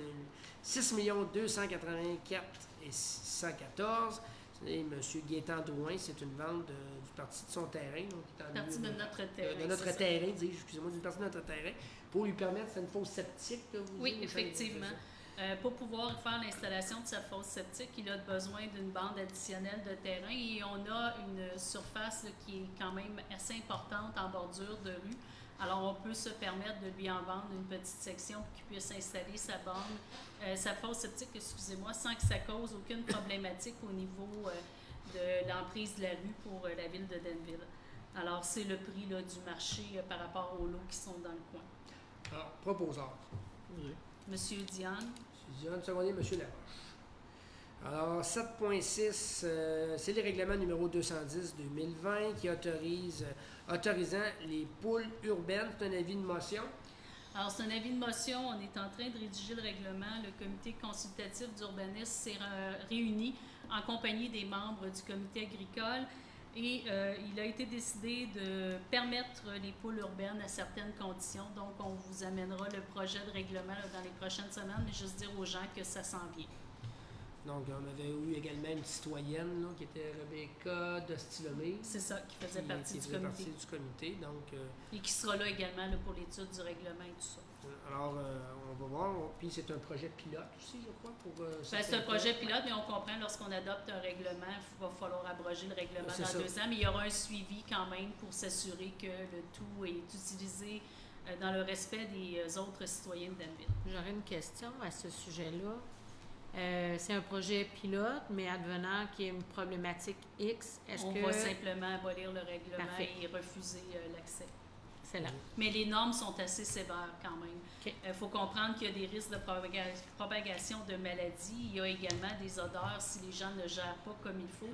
6 284 et 614. Et M. Gaétan Drouin, c'est une vente du parti de son terrain. Donc, Partie de notre terrain. de notre c'est ça. terrain, dis-je, excusez-moi, d'une partie de notre terrain, pour lui permettre, c'est une fosse septique, là, vous Oui, dites, effectivement. Pour pouvoir faire l'installation de sa fosse septique, il a besoin d'une bande additionnelle de terrain et on a une surface là, qui est quand même assez importante en bordure de rue. Alors, on peut se permettre de lui en vendre une petite section pour qu'il puisse installer sa bande, sa fosse septique, excusez-moi, sans que ça cause aucune problématique au niveau de l'emprise de la rue pour la ville de Danville. Alors, c'est le prix là, du marché par rapport aux lots qui sont dans le coin. Alors, proposeur. Monsieur Diane. Diane Secondé, M. Laroche. Alors, 7.6, c'est les règlements numéro 210-2020 qui autorisant les poules urbaines. C'est un avis de motion. Alors, c'est un avis de motion. On est en train de rédiger le règlement. Le comité consultatif d'urbanisme s'est réuni en compagnie des membres du comité agricole et il a été décidé de permettre les poules urbaines à certaines conditions. Donc, on vous amènera le projet de règlement là, dans les prochaines semaines, mais juste dire aux gens que ça s'en vient. Donc, on avait eu également une citoyenne là, qui était Rebecca Dostilomé. C'est ça, qui faisait partie du faisait comité. partie du comité. Donc, Et qui sera là également là, pour l'étude du règlement et tout ça. alors, on va voir. Puis, c'est un projet pilote aussi, je crois, pour... C'est un projet pilote, mais on comprend lorsqu'on adopte un règlement, il va falloir abroger le règlement C'est dans ça. 2 ans, mais il y aura un suivi quand même pour s'assurer que le tout est utilisé dans le respect des autres citoyens de Danville. J'aurais une question à ce sujet-là. C'est un projet pilote, mais advenant qu'il y ait une problématique X, est-ce On que... va simplement abolir le règlement Parfait. et refuser l'accès. Excellent. Mais les normes sont assez sévères quand même. OK. Faut comprendre qu'il y a des risques de propagation de maladies. Il y a également des odeurs si les gens ne gèrent pas comme il faut.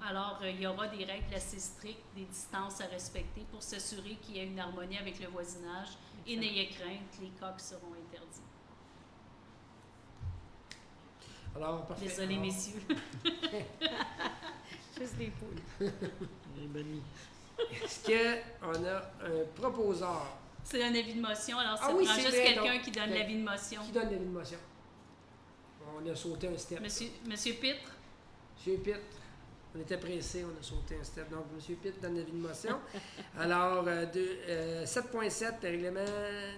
Alors, il y aura des règles assez strictes, des distances à respecter pour s'assurer qu'il y ait une harmonie avec le voisinage. Et n'ayez crainte, les coqs seront interdits. Alors, parfait. Désolé, Alors, messieurs. Juste des poules. Les bonnies. Est-ce qu'on a un proposeur C'est un avis de motion. Alors, ça Ah oui, prend c'est juste vrai, quelqu'un donc, qui donne l'avis de motion. qui donne l'avis de motion? On a sauté un step. Monsieur Pitre? Monsieur Pitt, on était pressé, on a sauté un step. Donc, Monsieur Pitt donne l'avis de motion. Alors, 7.7, règlement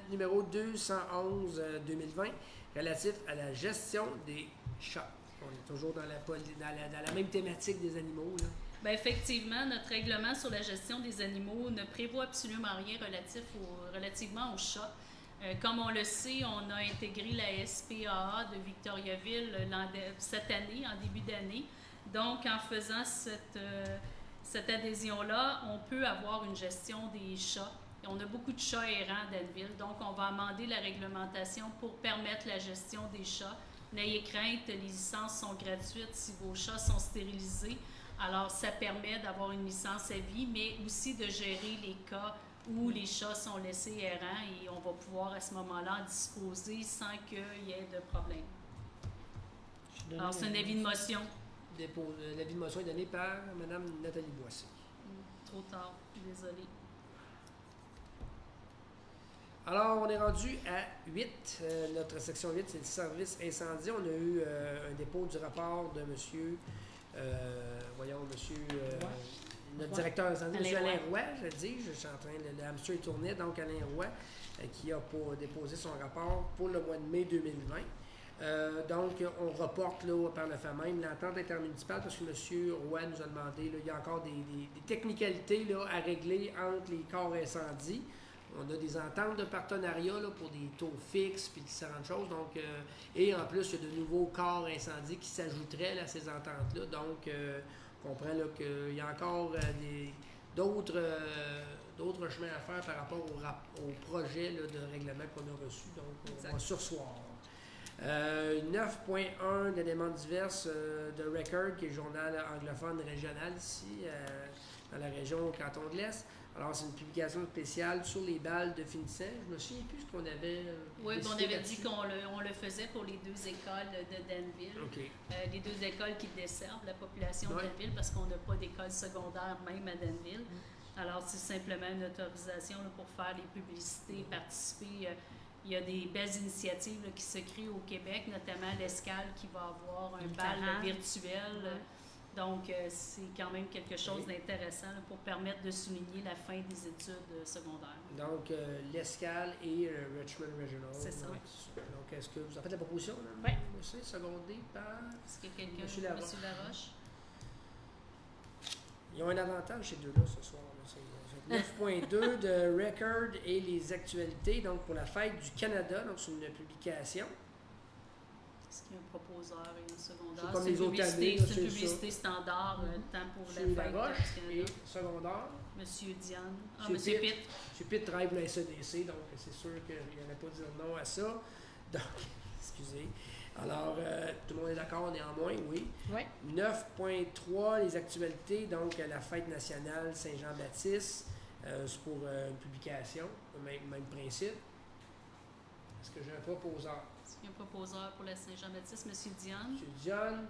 numéro 211-2020, relatif à la gestion des chats. On est toujours dans la même thématique des animaux. Là. Bien, effectivement, notre règlement sur la gestion des animaux ne prévoit absolument rien relativement aux chats. Comme on le sait, on a intégré la SPAA de Victoriaville cette année, en début d'année. Donc, en faisant cette adhésion-là, on peut avoir une gestion des chats. On a beaucoup de chats errants à Danville, donc on va amender la réglementation pour permettre la gestion des chats. N'ayez crainte, les licences sont gratuites si vos chats sont stérilisés. Alors, ça permet d'avoir une licence à vie, mais aussi de gérer les cas où les chats sont laissés errants et on va pouvoir à ce moment-là en disposer sans qu'il y ait de problème. Alors, c'est un avis de motion. L'avis de motion est donné par Mme Nathalie Boissy. Trop tard, désolé. Alors, on est rendu à 8. Notre section 8, c'est le service incendie. On a eu un dépôt du rapport de monsieur, notre directeur incendie, M. Alain Roy, je le dis, je suis en train, le hamster tournait, donc Alain Roy, qui a déposé son rapport pour le mois de mai 2020. Donc, on reporte là, par le fait même l'entente intermunicipale parce que M. Roy nous a demandé, là, il y a encore des technicalités là, à régler entre les corps incendies. On a des ententes de partenariat là, pour des taux fixes puis différentes choses. Donc, et en plus, il y a de nouveaux corps incendies qui s'ajouteraient là, à ces ententes-là. Donc, on comprend là, qu'il y a encore d'autres chemins à faire par rapport au projet là, de règlement qu'on a reçu. Donc, on va surseoir. 9.1 d'éléments divers de Record, qui est le journal anglophone régional ici, dans la région au canton de l'Est. Alors, c'est une publication spéciale sur les balles de finissant. Je me souviens plus ce qu'on avait. Oui, décidé on avait là-dessus. dit qu'on le faisait pour les 2 écoles de Danville. OK. Les 2 écoles qui desservent la population de Ouais. Danville parce qu'on n'a pas d'école secondaire même à Danville. Alors, c'est simplement une autorisation là, pour faire les publicités, participer. Il y a des belles initiatives là, qui se créent au Québec, notamment l'Escale qui va avoir un bal parade. virtuel. Donc, c'est quand même quelque chose d'intéressant là, pour permettre de souligner la fin des études secondaires. Donc, l'Escale et Richmond Regional. C'est ça. Ouais, donc, est-ce que vous en faites la proposition? Oui. Monsieur, secondé par... Est-ce que quelqu'un... Monsieur Laroche. Monsieur Laroche? Ils ont un avantage, ces deux-là, ce soir. Là. C'est 9.2 de Record et les actualités, donc pour la fête du Canada, donc c'est une publication. Est-ce qu'il y a un proposeur et un secondaire? C'est comme C'est les une autres années, publicité, là, c'est c'est une ça. publicité standard, tant pour la Monsieur fête Laroche du et Canada. secondaire. Monsieur Diane. Ah, Monsieur Monsieur Pitt. Pitt. M. Pitt travaille pour la SEDC, donc c'est sûr qu'il n'allait pas dire non à ça. Donc, excusez. Alors, tout le monde est d'accord néanmoins, oui. Oui. 9.3, les actualités, donc la fête nationale Saint-Jean-Baptiste, c'est pour une publication, même principe. Est-ce que j'ai un proposeur? Est-ce qu'il y a un proposeur pour la Saint-Jean-Baptiste? Monsieur Diane. M. John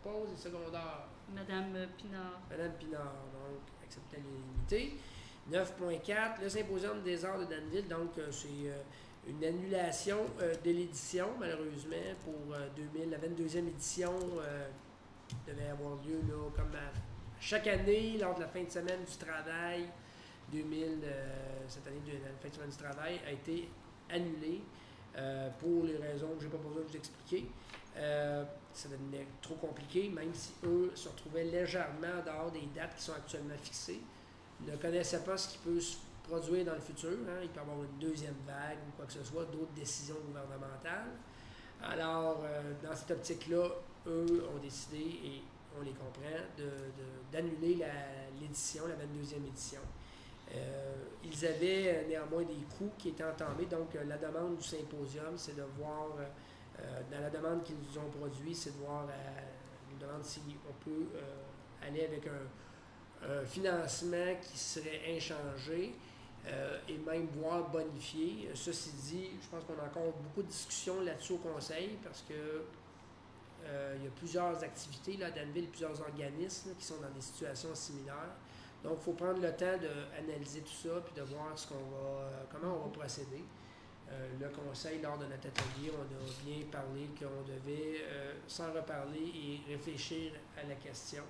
propose et secondaire. Madame Pinard. Madame Pinard, donc, accepter l'unanimité. 9.4, le symposium des arts de Danville, donc c'est une annulation de l'édition, malheureusement, pour la 22e édition devait avoir lieu là, comme chaque année, lors de la fin de semaine du travail. Cette année, la fin de semaine du travail a été annulée pour les raisons que je n'ai pas besoin de vous expliquer. Ça devenait trop compliqué, même si eux se retrouvaient légèrement en dehors des dates qui sont actuellement fixées. Ils ne connaissaient pas ce qui peut se produire dans le futur. Hein. Il peut y avoir une deuxième vague ou quoi que ce soit, d'autres décisions gouvernementales. Alors, dans cette optique-là, eux ont décidé, et on les comprend, d'annuler l'édition, la 22e édition. Ils avaient néanmoins des coûts qui étaient entamés, donc la demande du symposium, c'est de voir, dans la demande qu'ils nous ont produit, c'est de voir, ils nous demandent si on peut aller avec un financement qui serait inchangé et même voire bonifié. Ceci dit, je pense qu'on a encore beaucoup de discussions là-dessus au Conseil parce que il y a plusieurs activités là, à Danville, plusieurs organismes là, qui sont dans des situations similaires. Donc, il faut prendre le temps d'analyser tout ça puis de voir comment on va procéder. Le Conseil, lors de notre atelier, on a bien parlé qu'on devait s'en reparler et réfléchir à la question.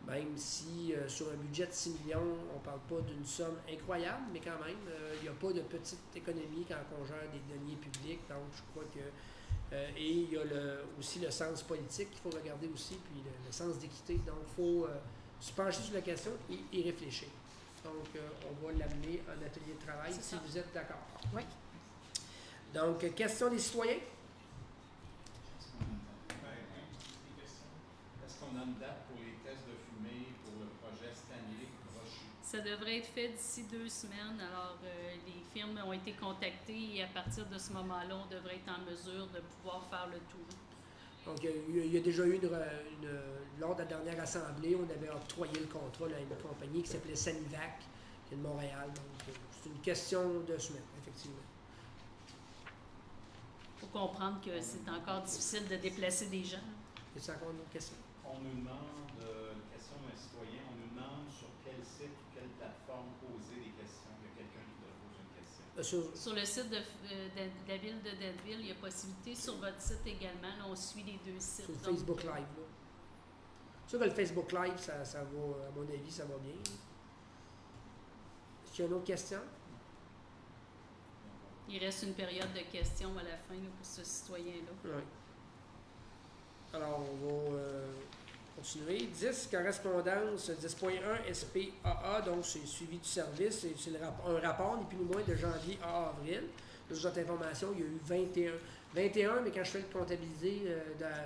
Même si sur un budget de 6 millions, on ne parle pas d'une somme incroyable, mais quand même, il n'y a pas de petite économie quand on gère des deniers publics. Donc, je crois que... et il y a aussi le sens politique qu'il faut regarder aussi, puis le sens d'équité. Donc, il faut se pencher sur la question et y réfléchir. Donc, on va l'amener en atelier de travail si vous êtes d'accord. Oui. Donc, question des citoyens? Est-ce qu'on a une date pour les tests de fumée pour le projet Stanley Brochu? Ça devrait être fait d'ici 2 semaines. Alors, les firmes ont été contactées et à partir de ce moment-là, on devrait être en mesure de pouvoir faire le tour. Donc, il y a déjà eu lors de la dernière assemblée, on avait octroyé le contrat là, à une compagnie qui s'appelait Sanivac, qui est de Montréal. Donc, c'est une question de semaine, effectivement. Il faut comprendre que c'est encore difficile de déplacer des gens. Est-ce encore une autre question? On nous demande, une question d'un citoyen, on nous demande sur quel site ou quelle plateforme poser des questions. Il y a quelqu'un qui doit poser une question. Sur le site de la ville de Danville, il y a possibilité. Sur votre site également, là, on suit les 2 sites. Sur le Facebook Live. Là. Sûr que le Facebook Live, ça va, à mon avis, ça va bien. Est-ce qu'il y a une autre question? Il reste une période de questions à la fin là, pour ce citoyen-là. Oui. Alors, on va continuer. 10, correspondance 10.1 SPAA, donc c'est suivi du service. C'est un rapport, ni plus ni moins, de janvier à avril. De cette information, il y a eu 21, mais quand je fais le comptabiliser,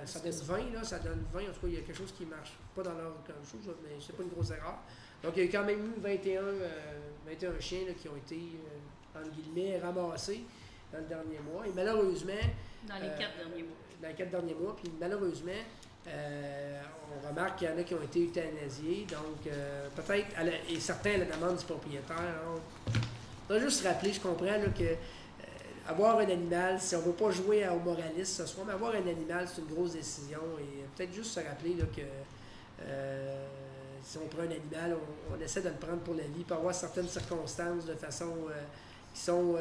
ça donne 20, là, ça donne 20. En tout cas, il y a quelque chose qui ne marche pas dans l'ordre comme chose, mais c'est pas une grosse erreur. Donc, il y a quand même eu 21 chiens là, qui ont été, entre guillemets, ramassés dans le dernier mois. Et malheureusement... Dans les 4 derniers mois. Dans les 4 derniers mois. Puis malheureusement, on remarque qu'il y en a qui ont été euthanasiés. Donc, peut-être, et certains à la demande du propriétaire. On va juste se rappeler, je comprends là, que avoir un animal, si on ne veut pas jouer au moraliste ce soir, mais avoir un animal, c'est une grosse décision. Et peut-être juste se rappeler là, que si on prend un animal, on essaie de le prendre pour la vie. Il peut y avoir certaines circonstances de façon qui sont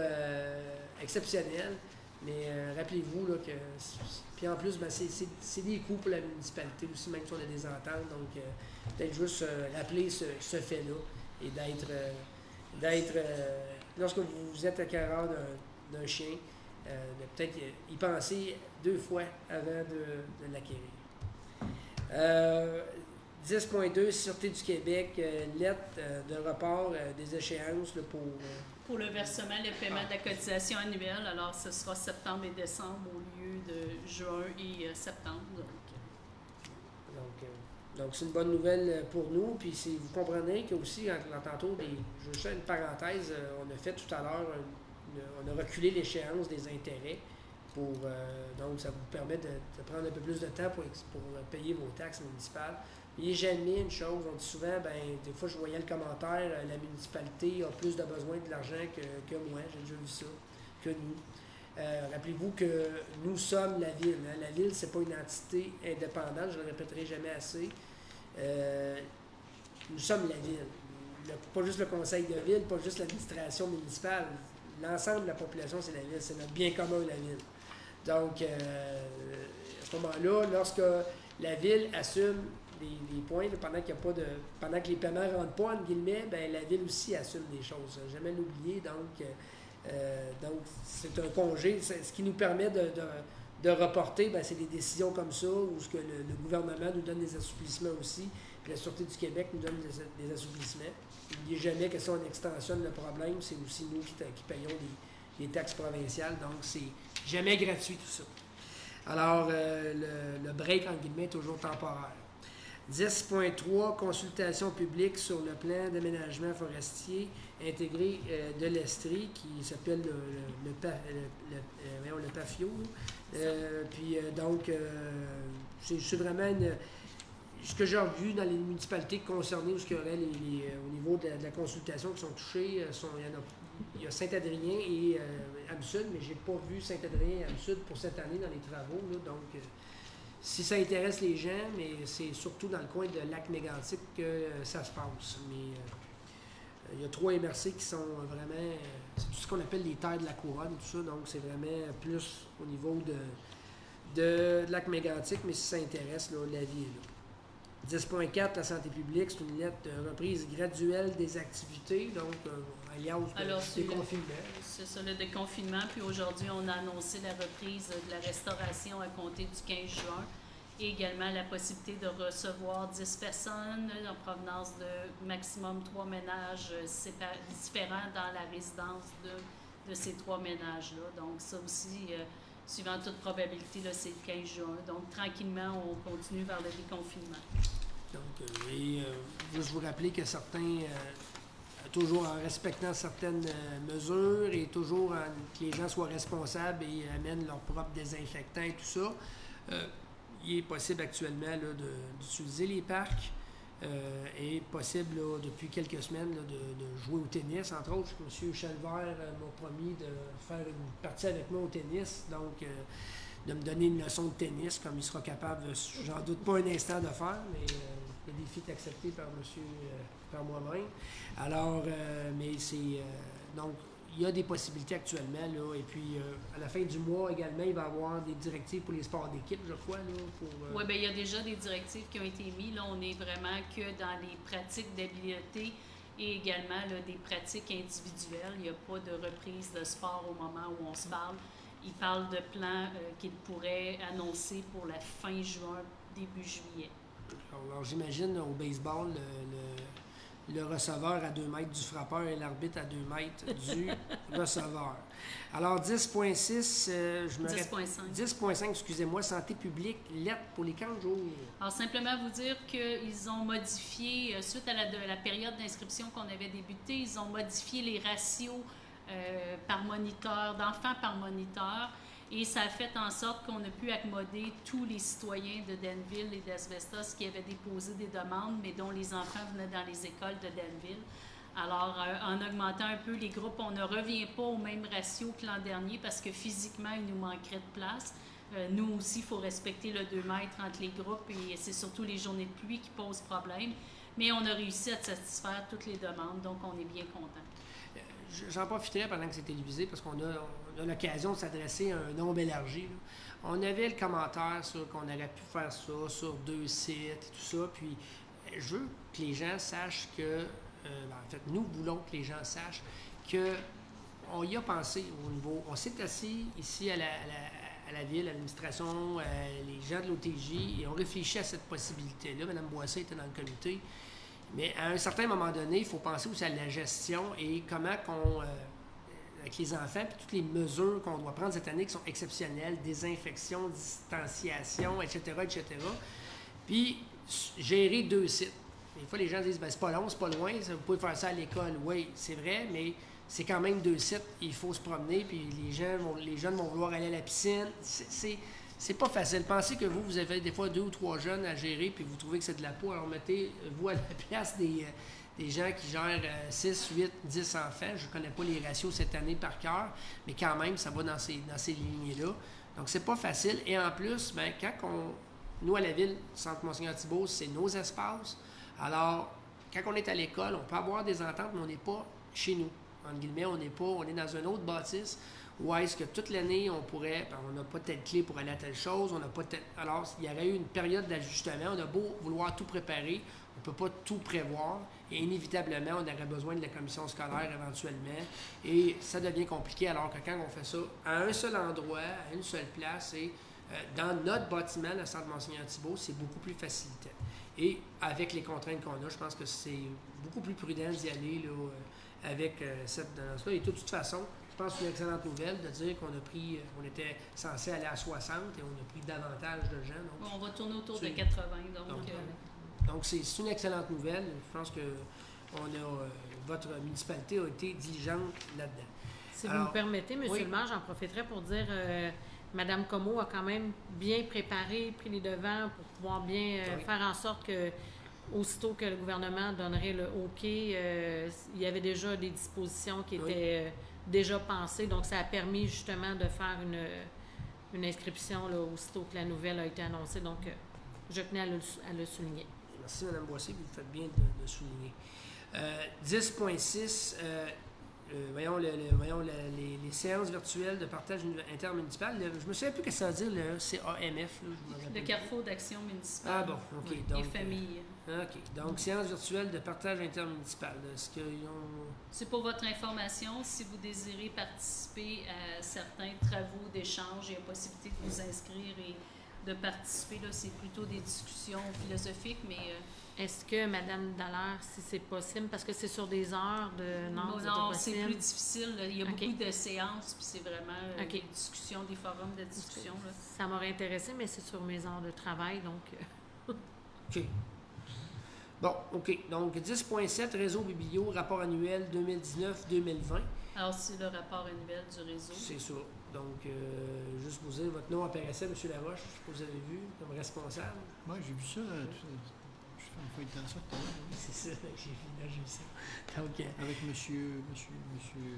exceptionnelles. Mais rappelez-vous là, que, puis en plus, ben, c'est des coûts pour la municipalité aussi, même si on a des ententes. Donc, peut-être juste rappeler ce fait-là et d'être lorsque vous êtes acquéreur d'un chien, de peut-être y penser 2 fois avant de l'acquérir. 10.2, Sûreté du Québec, lettre de report des échéances là, pour le versement, le paiement de la cotisation annuelle, alors ce sera septembre et décembre au lieu de juin et septembre. Donc c'est une bonne nouvelle pour nous. Puis vous comprenez que aussi, tantôt, je vais faire une parenthèse, on a fait tout à l'heure, on a reculé l'échéance des intérêts. Donc ça vous permet de prendre un peu plus de temps pour payer vos taxes municipales. Il n'est jamais une chose, on dit souvent, des fois je voyais le commentaire, la municipalité a plus de besoin de l'argent que moi, j'ai déjà vu ça, que nous. Rappelez-vous que nous sommes la ville. Hein? La ville, c'est pas une entité indépendante, je ne le répéterai jamais assez. Nous sommes la ville. Pas juste le conseil de ville, pas juste l'administration municipale. l'ensemble de la population, c'est la ville, c'est notre bien commun, la ville. Donc, à ce moment-là, lorsque la ville assume les points, pendant que les paiements ne rentrent pas, entre guillemets, ben, la ville aussi assume des choses. Jamais l'oublier. Donc, c'est un congé. Ce qui nous permet de reporter, ben, c'est des décisions comme ça, où ce que le gouvernement nous donne des assouplissements aussi, puis la Sûreté du Québec nous donne des assouplissements. Il n'est jamais question d'une extension de le problème, c'est aussi nous qui payons les taxes provinciales, donc c'est jamais gratuit tout ça. Alors, le break, en guillemets, est toujours temporaire. 10.3, consultation publique sur le plan d'aménagement forestier intégré de l'Estrie, qui s'appelle le PAFIO. C'est vraiment ce que j'ai revu dans les municipalités concernées où il y aurait au niveau de la consultation qui sont touchées, il y a Saint-Adrien et Âme-Sud, mais je n'ai pas vu Saint-Adrien et Âme-Sud pour cette année dans les travaux. Là, donc, si ça intéresse les gens, mais c'est surtout dans le coin de Lac-Mégantic que ça se passe. Mais il y a 3 MRC qui sont vraiment... c'est tout ce qu'on appelle les terres de la couronne, tout ça. Donc, c'est vraiment plus au niveau de Lac-Mégantic, mais si ça intéresse là, la ville. 10.4, la santé publique, c'est une lettre de reprise graduelle des activités, donc alliance de déconfinement. C'est ça, le déconfinement. Puis aujourd'hui, on a annoncé la reprise de la restauration à compter du 15 juin et également la possibilité de recevoir 10 personnes en provenance de maximum 3 ménages différents dans la résidence de ces 3 ménages-là. Donc ça aussi, suivant toute probabilité, là, c'est le 15 juin. Donc tranquillement, on continue vers le déconfinement. Donc, juste vous rappeler que certains, toujours en respectant certaines mesures et toujours que les gens soient responsables et amènent leur propre désinfectant et tout ça, il est possible actuellement là, d'utiliser les parcs. Est possible là, depuis quelques semaines là, de jouer au tennis, entre autres. M. Chalvert m'a promis de faire une partie avec moi au tennis, donc de me donner une leçon de tennis, comme il sera capable, j'en doute pas un instant de faire, mais le défi est accepté par moi-même. Alors, mais c'est... donc, il y a des possibilités actuellement, là, et puis à la fin du mois également, il va y avoir des directives pour les sports d'équipe, je crois. Oui, bien, il y a déjà des directives qui ont été mises. Là, on est vraiment que dans les pratiques d'habileté et également là, des pratiques individuelles. Il n'y a pas de reprise de sport au moment où on se parle. Il parle de plans qu'il pourrait annoncer pour la fin juin, début juillet. Alors j'imagine au baseball, le receveur à 2 mètres du frappeur et l'arbitre à 2 mètres du receveur. Alors 10.6, 10.5, excusez-moi, santé publique, lettre pour les 15 jours. Alors simplement vous dire qu'ils ont modifié, suite à la période d'inscription qu'on avait débutée, ils ont modifié les ratios par moniteur, d'enfants par moniteur, et ça a fait en sorte qu'on a pu accommoder tous les citoyens de Danville et d'Asbestos qui avaient déposé des demandes, mais dont les enfants venaient dans les écoles de Danville. Alors, en augmentant un peu les groupes, on ne revient pas au même ratio que l'an dernier parce que physiquement, il nous manquerait de place. Nous aussi, il faut respecter le 2 mètres entre les groupes et c'est surtout les journées de pluie qui posent problème. Mais on a réussi à satisfaire toutes les demandes, donc on est bien content. J'en profiterai pendant que c'est télévisé parce qu'on a l'occasion de s'adresser à un nombre élargi. Là. On avait le commentaire sur qu'on aurait pu faire ça sur 2 sites et tout ça. Puis je veux que les gens sachent que, en fait, nous voulons que les gens sachent qu'on y a pensé au niveau. On s'est assis ici à la ville, à l'administration, les gens de l'OTJ, et on réfléchit à cette possibilité-là. Mme Boissé était dans le comité. Mais à un certain moment donné, il faut penser aussi à la gestion et comment avec les enfants, puis toutes les mesures qu'on doit prendre cette année qui sont exceptionnelles, désinfection, distanciation, etc., etc. Puis, gérer 2 sites. Des fois, les gens disent, ben, c'est pas long, c'est pas loin, vous pouvez faire ça à l'école. Oui, c'est vrai, mais c'est quand même 2 sites. Il faut se promener, puis les jeunes vont vouloir aller à la piscine. C'est pas facile. Pensez que vous avez des fois 2 ou 3 jeunes à gérer, puis vous trouvez que c'est de la peau. Alors mettez-vous à la place des gens qui gèrent 6, 8, 10 enfants. Je ne connais pas les ratios cette année par cœur, mais quand même, ça va dans ces lignées-là. Donc, c'est pas facile. Et en plus, ben, nous, à la ville, Centre Monseigneur-Thibault, c'est nos espaces. Alors, quand on est à l'école, on peut avoir des ententes, mais on n'est pas chez nous. entre guillemets, on est dans une autre bâtisse où est-ce que toute l'année, on n'a pas telle clé pour aller à telle chose, on n'a pas telle... Alors, il y aurait eu une période d'ajustement, on a beau vouloir tout préparer, on ne peut pas tout prévoir, et inévitablement, on aurait besoin de la commission scolaire éventuellement, et ça devient compliqué, alors que quand on fait ça à un seul endroit, à une seule place, et dans notre bâtiment, le centre Monseigneur Thibault, c'est beaucoup plus facilitant. Et avec les contraintes qu'on a, je pense que c'est beaucoup plus prudent d'y aller là, avec cette tendance-là. Et de toute façon, je pense que c'est une excellente nouvelle de dire on était censé aller à 60 et on a pris davantage de gens. Donc, on va tourner autour de 80. Donc c'est une excellente nouvelle. Je pense que votre municipalité a été diligente là-dedans. Si vous me permettez, M. le maire, j'en profiterai pour dire Mme Comeau a quand même bien préparé, pris les devants pour pouvoir bien faire en sorte que, aussitôt que le gouvernement donnerait le OK, il y avait déjà des dispositions qui étaient déjà pensées. Donc, ça a permis justement de faire une inscription là, aussitôt que la nouvelle a été annoncée. Donc, je tenais à le souligner. Merci, Mme Boissy, vous faites bien de le souligner. 10.6, voyons les séances virtuelles de partage intermunicipal. Je me souviens plus ce que ça veut dire, le CAMF. Le Carrefour d'action municipale. Ah bon, OK. Oui, donc, les familles. OK. Donc, séances virtuelles de partage intermunicipal. Est-ce qu'ils ont... C'est pour votre information. Si vous désirez participer à certains travaux d'échange, il y a possibilité de vous inscrire et de participer. Là, c'est plutôt des discussions philosophiques, mais... Est-ce que, Mme Dallaire, si c'est possible, parce que c'est sur des heures de... Non, c'est plus difficile. Là. Il y a beaucoup de séances, puis c'est vraiment des discussions, des forums de discussion. Là. Ça m'aurait intéressé, mais c'est sur mes heures de travail, donc... OK. Bon, OK. Donc, 10.7, réseau biblio, rapport annuel 2019-2020. Alors, c'est le rapport annuel du réseau. C'est ça. Donc, juste vous dire, votre nom apparaissait, M. Laroche, que vous avez vu comme responsable. Moi, j'ai vu ça. Je fais dans ça tout à l'heure. C'est ça, j'ai vu ça. Donc, avec monsieur...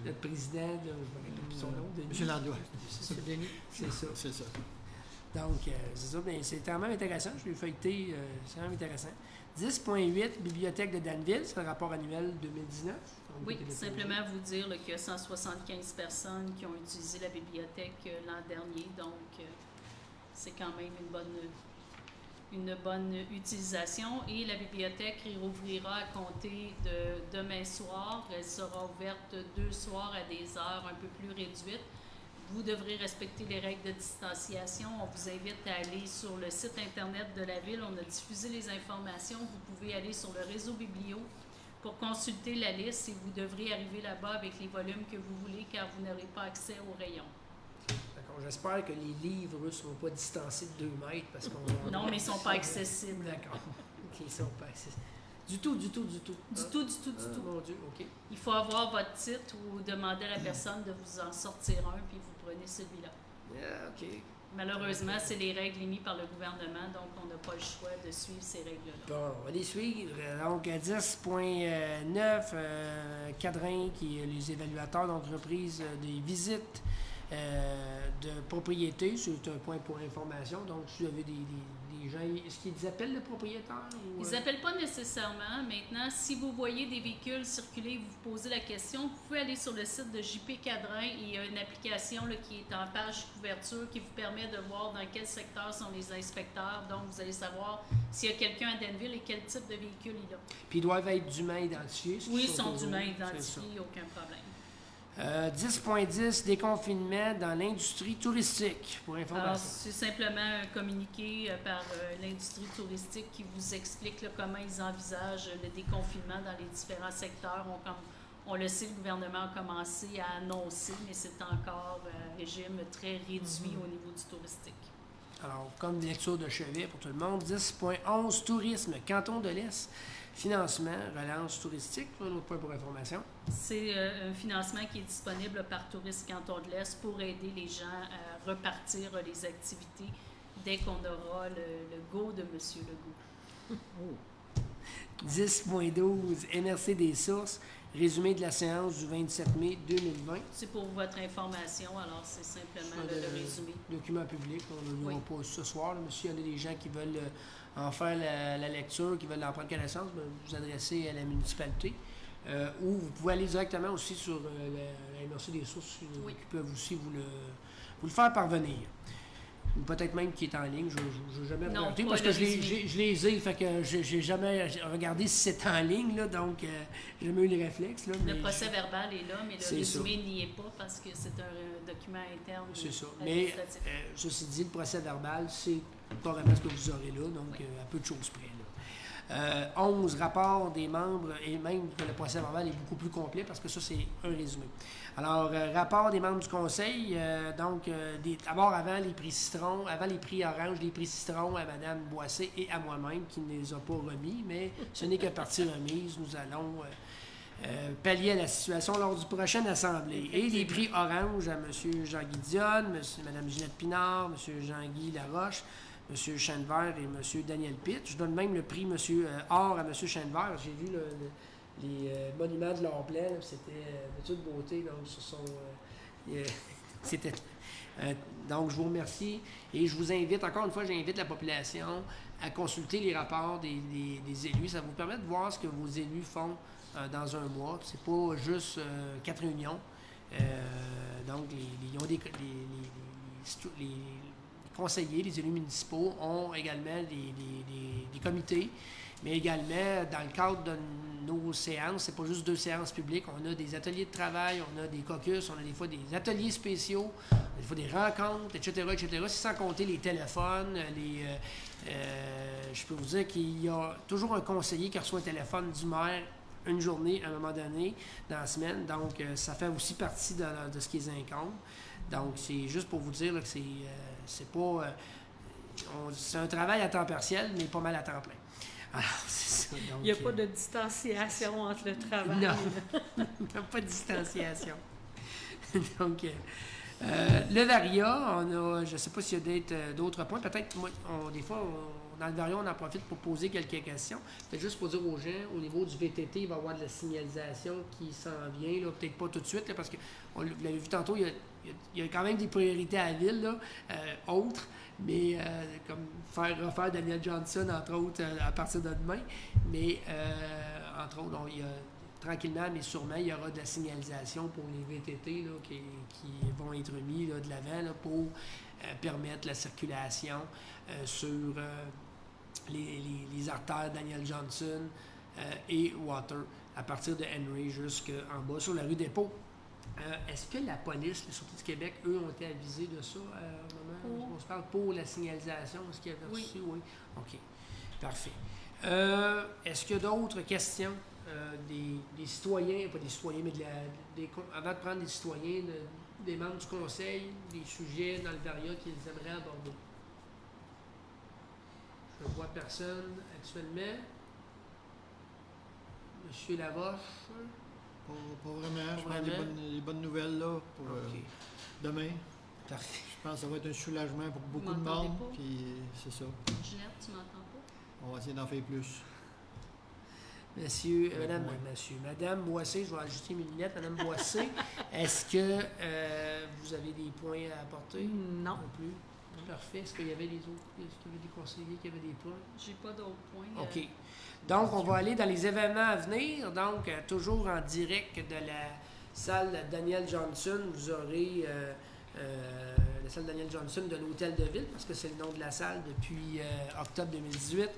Le président, je me rappelle son nom, Denis. Monsieur Landois. M. Denis. C'est ça. C'est ça. Donc, c'est ça. Bien, c'est quand même intéressant. Je l'ai feuilleté. C'est quand même intéressant. 10.8, Bibliothèque de Danville, c'est le rapport annuel 2019. Oui, simplement vous dire là, qu'il y a 175 personnes qui ont utilisé la bibliothèque l'an dernier. Donc, c'est quand même une bonne utilisation. Et la bibliothèque réouvrira à compter de demain soir. Elle sera ouverte 2 soirs à des heures un peu plus réduites. Vous devrez respecter les règles de distanciation. On vous invite à aller sur le site Internet de la Ville. On a diffusé les informations. Vous pouvez aller sur le réseau Biblio pour consulter la liste et vous devrez arriver là-bas avec les volumes que vous voulez car vous n'aurez pas accès au rayon. D'accord. J'espère que les livres ne sont pas distancés de 2 mètres parce qu'on... Non, mais ils ne sont pas accessibles. D'accord. OK, ils ne sont pas accessibles. Du tout. Du tout. Mon Dieu, OK. Il faut avoir votre titre ou demander à la personne de vous en sortir un, puis vous prenez celui-là. OK. Malheureusement, c'est les règles émises par le gouvernement, donc on n'a pas le choix de suivre ces règles-là. Bon, on va les suivre. Donc, 10.9, cadrin, qui est les évaluateurs, donc reprise des visites de propriété. C'est un point pour information. Donc, si vous avez des gens, est-ce qu'ils appellent le propriétaire? Ou, Ils n'appellent pas nécessairement. Maintenant, si vous voyez des véhicules circuler, vous vous posez la question, vous pouvez aller sur le site de JP Cadrin. Il y a une application là, qui est en page couverture qui vous permet de voir dans quel secteur sont les inspecteurs. Donc, vous allez savoir s'il y a quelqu'un à Danville et quel type de véhicule il a. Puis, ils doivent être dûment identifiés. Oui, ils sont dûment identifiés, aucun problème. 10.10, déconfinement dans l'industrie touristique, pour information. Alors, c'est simplement un communiqué par l'industrie touristique qui vous explique là, comment ils envisagent le déconfinement dans les différents secteurs. On le sait, le gouvernement a commencé à annoncer, mais c'est encore un régime très réduit au niveau du touristique. Alors, comme lecture de chevet pour tout le monde, 10.11, tourisme, canton de l'Est. Financement, relance touristique, un autre point pour information. C'est un financement qui est disponible par Tourisme Canton de l'Est pour aider les gens à repartir les activités dès qu'on aura le go de M. Legault. 10.12, MRC des sources, résumé de la séance du 27 mai 2020. C'est pour votre information, alors c'est simplement le résumé. Document public, on ne le verra pas ce soir, mais s'il y a des gens qui veulent en faire la lecture, qui veulent en prendre connaissance, vous adressez à la municipalité. ou vous pouvez aller directement aussi sur la MRC des sources qui peuvent aussi vous le faire parvenir. Ou peut-être même qui est en ligne, je n'ai jamais regardé parce que je les ai, fait que j'ai jamais regardé si c'est en ligne, là, donc j'ai jamais eu le réflexe. Là, le procès verbal est là, mais le résumé n'y est pas parce que c'est un document interne. C'est ça. Mais ceci dit, le procès verbal, c'est carrément ce que vous aurez là, donc à peu de choses près. 11 rapports des membres, et même que le procès verbal est beaucoup plus complet parce que ça, c'est un résumé. Alors, rapport des membres du conseil, d'abord avant les prix Citron, avant les prix Orange, les prix Citron à Mme Boissé et à moi-même qui ne les a pas remis, mais ce n'est que partie remise. Nous allons pallier à la situation lors du prochaine assemblée. Et les prix Orange à M. Jean-Guy Dionne, Mme Ginette Pinard, M. Jean-Guy Laroche, M. Chenevert et M. Daniel Pitt. Je donne même le prix M. Or à M. Chenevert. J'ai vu les monuments de leur plaie, c'était de toute beauté. Donc, c'était. Donc, je vous remercie et je vous invite, encore une fois, j'invite la population à consulter les rapports des élus. Ça vous permet de voir ce que vos élus font dans un mois. C'est pas juste 4 réunions. Donc, les conseillers, les élus municipaux ont également des comités, mais également, dans le cadre de nos séances, c'est pas juste 2 séances publiques, on a des ateliers de travail, on a des caucus, on a des fois des ateliers spéciaux, des fois des rencontres, etc., etc., sans compter les téléphones, je peux vous dire qu'il y a toujours un conseiller qui reçoit un téléphone du maire une journée, à un moment donné, dans la semaine, donc ça fait aussi partie de ce qui les incombe. Donc, c'est juste pour vous dire là, que c'est pas... c'est un travail à temps partiel, mais pas mal à temps plein. Alors, c'est ça. Donc, il n'y a pas de distanciation entre le travail. Non, il n'y a pas de distanciation. Donc, le Varia, je ne sais pas s'il y a d'autres points. Peut-être, des fois, dans le Varia, on en profite pour poser quelques questions. Peut-être juste pour dire aux gens, au niveau du VTT, il va y avoir de la signalisation qui s'en vient. Là, peut-être pas tout de suite, là, parce que vous l'avez vu tantôt, il y a quand même des priorités à la ville, là, autres, mais comme refaire Daniel Johnson, entre autres, à partir de demain. Mais, entre autres, tranquillement, mais sûrement, il y aura de la signalisation pour les VTT là, qui vont être mis là, de l'avant là, pour permettre la circulation sur les artères Daniel Johnson et Water, à partir de Henry jusqu'en bas, sur la rue Dépôt. Est-ce que la police, la Sûreté du Québec, eux, ont été avisés de ça au moment où on se parle pour la signalisation? Est-ce qu'il y avait reçu? Oui. OK. Parfait. Est-ce qu'il y a d'autres questions des citoyens, pas des citoyens, mais avant de prendre des citoyens, des membres du conseil, des sujets dans le Varia qu'ils aimeraient aborder? Je ne vois personne actuellement. Monsieur Laroche? Pas vraiment. Je prends des bonnes nouvelles là, pour demain. Parfait. Je pense que ça va être un soulagement pour beaucoup de monde. Puis c'est ça. Ginette, tu m'entends pas? On va essayer d'en faire plus. Madame Boissé, je vais ajuster mes lunettes. Madame Boissé, est-ce que vous avez des points à apporter? Non. Non plus. Parfait. Est-ce qu'il y avait des autres? Est-ce qu'il y avait des conseillers qui avaient des points? J'ai pas d'autres points. OK. Donc, on va aller dans les événements à venir. Donc, toujours en direct de la salle Daniel Johnson. Vous aurez la salle Daniel Johnson de l'Hôtel de Ville, parce que c'est le nom de la salle depuis octobre 2018.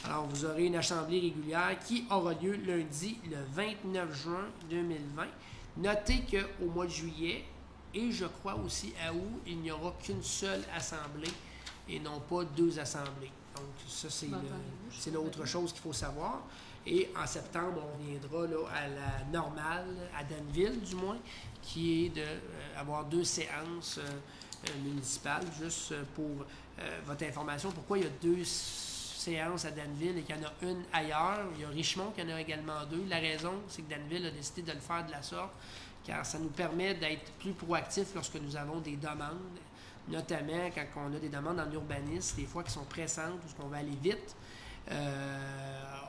Alors, vous aurez une assemblée régulière qui aura lieu lundi, le 29 juin 2020. Notez qu'au mois de juillet, et je crois aussi à août, il n'y aura qu'une seule assemblée et non pas 2 assemblées. Donc, ça, c'est l'autre chose qu'il faut savoir. Et en septembre, on viendra là, à la normale, à Danville du moins, qui est d'avoir 2 séances municipales, juste pour votre information. Pourquoi il y a 2 séances à Danville et qu'il y en a une ailleurs? Il y a Richmond qui en a également 2. La raison, c'est que Danville a décidé de le faire de la sorte, car ça nous permet d'être plus proactifs lorsque nous avons des demandes, notamment quand on a des demandes en urbanisme, des fois qui sont pressantes, ou qu'on va aller vite.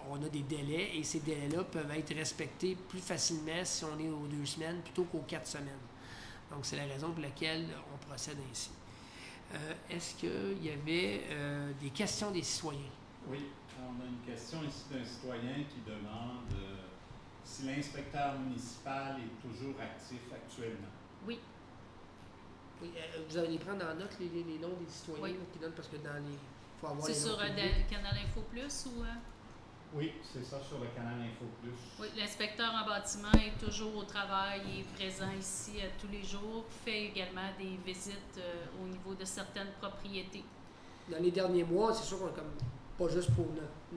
On a des délais et ces délais-là peuvent être respectés plus facilement si on est aux 2 semaines plutôt qu'aux 4 semaines. Donc, c'est la raison pour laquelle on procède ainsi. Est-ce qu'il y avait des questions des citoyens? Oui, on a une question ici d'un citoyen qui demande si l'inspecteur municipal est toujours actif actuellement. Oui. Oui, vous allez prendre en note les noms des citoyens Oui. là, qui donnent, parce que dans les... faut avoir C'est les sur noms publics. Canal Info Plus ou... Oui, c'est ça, sur le canal Info Plus. Oui, l'inspecteur en bâtiment est toujours au travail, il est présent ici tous les jours, fait également des visites au niveau de certaines propriétés. Dans les derniers mois, c'est sûr qu'on comme pas juste pour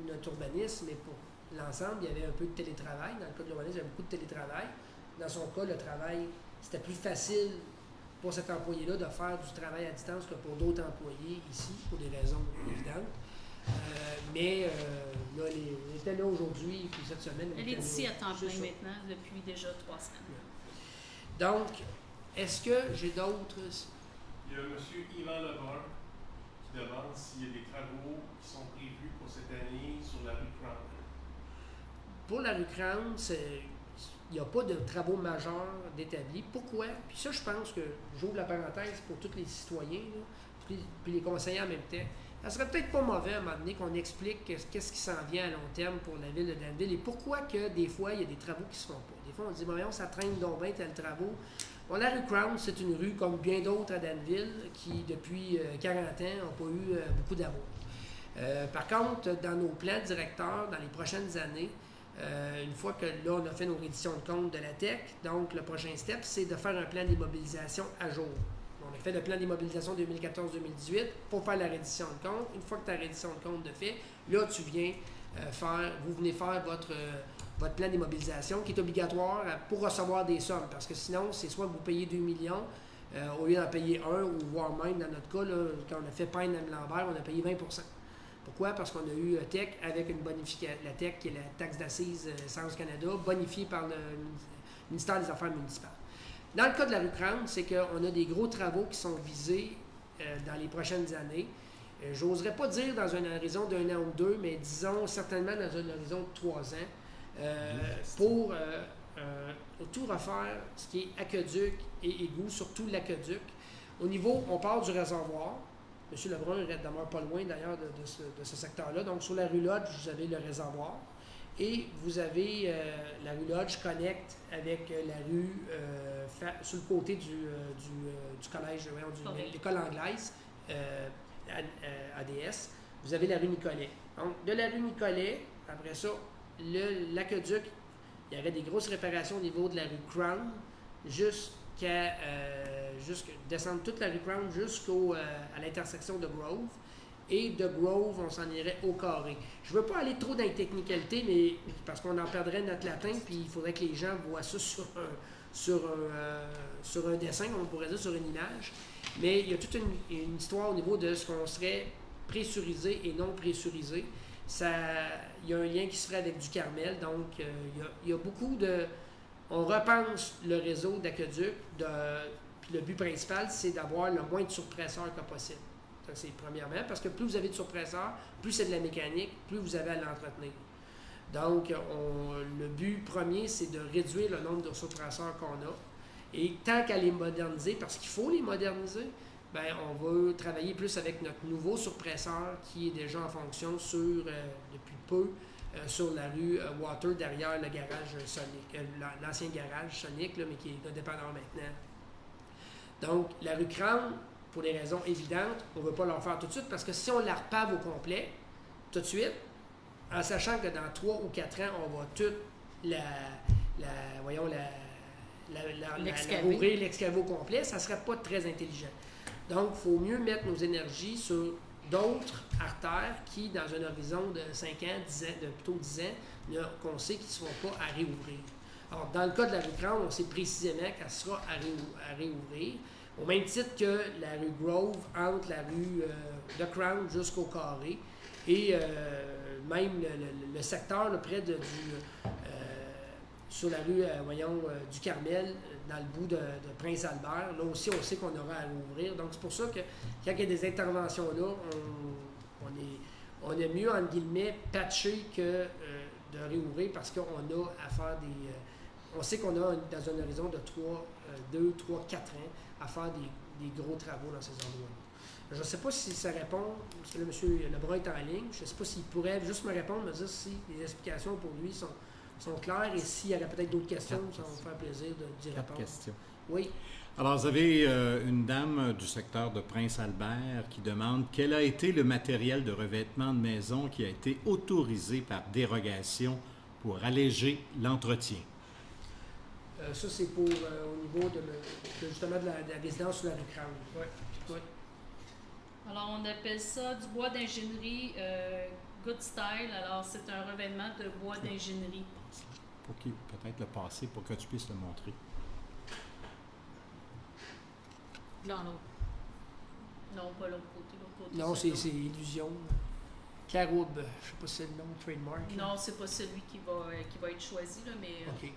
notre urbanisme, mais pour l'ensemble, il y avait un peu de télétravail. Dans le cas de l'urbanisme, il y avait beaucoup de télétravail. Dans son cas, le travail, c'était plus facile pour cet employé-là de faire du travail à distance que pour d'autres employés ici, pour des raisons évidentes. Là, on était là aujourd'hui, puis cette semaine... Elle est ici à temps plein ça. maintenant, depuis déjà 3 semaines. Donc, est-ce que j'ai d'autres... Il y a M. Yvan Lebrun qui demande s'il y a des travaux qui sont prévus pour cette année sur la rue Crown. Pour la rue Crown, il n'y a pas de travaux majeurs d'établis. Pourquoi? Puis ça, je pense que j'ouvre la parenthèse pour tous les citoyens, là, puis les conseillers en même temps. Ça serait peut-être pas mauvais à un moment donné qu'on explique qu'est-ce qui s'en vient à long terme pour la ville de Danville et pourquoi que des fois, il y a des travaux qui se font pas. Des fois, on dit, voyons, ça traîne donc bien tel travaux. Bon, la rue Crown, c'est une rue comme bien d'autres à Danville qui, depuis 40 ans, n'ont pas eu beaucoup d'amour. Par contre, dans nos plans directeurs, dans les prochaines années, une fois que là, on a fait nos redditions de compte de la TEC, donc le prochain step, c'est de faire un plan d'immobilisation à jour. On a fait le plan d'immobilisation 2014-2018 pour faire la reddition de compte. Une fois que ta reddition de compte est faite, là, vous venez faire votre plan d'immobilisation qui est obligatoire pour recevoir des sommes. Parce que sinon, c'est soit vous payez 2 millions au lieu d'en payer 1, ou voire même, dans notre cas, là, quand on a fait Pine-Lambert, on a payé 20 %. Pourquoi? Parce qu'on a eu TEC avec une bonification, la TEC qui est la taxe d'assises Essence Canada, bonifiée par le ministère des Affaires municipales. Dans le cas de la rue Crown, c'est qu'on a des gros travaux qui sont visés dans les prochaines années. J'oserais pas dire dans un horizon d'1 an ou 2, mais disons certainement dans un horizon de 3 ans, pour tout refaire, ce qui est aqueduc et égout, surtout l'aqueduc. Au niveau, on part du réservoir. M. Lebrun demeure pas loin d'ailleurs de ce secteur-là. Donc sur la rue Lodge, vous avez le réservoir. Et vous avez la rue Lodge connecte avec la rue sur le côté du collège, de l'école anglaise, ADS. Vous avez la rue Nicolet. Donc, de la rue Nicolet, après ça, l'aqueduc, il y aurait des grosses réparations au niveau de la rue Crown, descendre toute la rue Crown à l'intersection de Grove. Et de Grove, on s'en irait au carré. Je ne veux pas aller trop dans les technicalités, mais parce qu'on en perdrait notre latin, puis il faudrait que les gens voient ça sur un dessin, on pourrait dire sur une image. Mais il y a toute une histoire au niveau de ce qu'on serait pressurisé et non pressurisé. Il y a un lien qui se ferait avec du Carmel, donc il y a beaucoup de... On repense le réseau d'aqueduc, puis le but principal, c'est d'avoir le moins de surpresseurs que possible. Ça, c'est premièrement, parce que plus vous avez de surpresseurs, plus c'est de la mécanique, plus vous avez à l'entretenir. Donc, le but premier, c'est de réduire le nombre de surpresseurs qu'on a. Et tant qu'à les moderniser, parce qu'il faut les moderniser, ben, on va travailler plus avec notre nouveau surpresseur qui est déjà en fonction depuis peu, sur la rue Water, derrière le garage Sonic, l'ancien garage Sonic, là, mais qui est indépendant maintenant. Donc, la rue Crown, pour des raisons évidentes, on ne veut pas leur faire tout de suite, parce que si on la repave au complet, tout de suite, en sachant que dans 3 ou 4 ans, on va tout l'excaver au complet, ça ne serait pas très intelligent. Donc, il faut mieux mettre nos énergies sur d'autres artères qui, dans un horizon de 5 ans, plutôt 10 ans, qu'on sait qu'ils ne seront pas à réouvrir. Alors, dans le cas de la rue Crown, on sait précisément qu'elle sera à réouvrir, au même titre que la rue Grove, entre la rue de Crown jusqu'au carré, et même le secteur là, près sur la rue du Carmel, dans le bout de Prince-Albert. Là aussi, on sait qu'on aura à rouvrir. Donc, c'est pour ça que quand il y a des interventions-là, on est mieux, entre guillemets, patché que de réouvrir parce qu'on a à faire on sait qu'on a, dans un horizon de 2, 3, 4 ans, à faire des gros travaux dans ces endroits-là. Je ne sais pas si ça répond, parce que là, M. Lebrun est en ligne. Je ne sais pas s'il pourrait juste me répondre, me dire si les explications pour lui sont sont claires. Et s'il y aurait peut-être d'autres questions, ça va me faire plaisir d'y répondre. 4 questions. Oui. Alors, vous avez une dame du secteur de Prince-Albert qui demande quel a été le matériel de revêtement de maison qui a été autorisé par dérogation pour alléger l'entretien. Ça, c'est pour au niveau justement de la résidence sur la rue Crane. Oui. Oui. Alors, on appelle ça du bois d'ingénierie Good Style. Alors, c'est un revêtement de bois d'ingénierie. Pour qu'il peut-être le passer pour que tu puisses le montrer. Là, en haut. Non, pas l'autre côté. L'autre côté Non, c'est Illusion. Caroube, je ne sais pas si c'est le nom, trademark. Non, c'est pas celui qui va être choisi, là, mais... OK.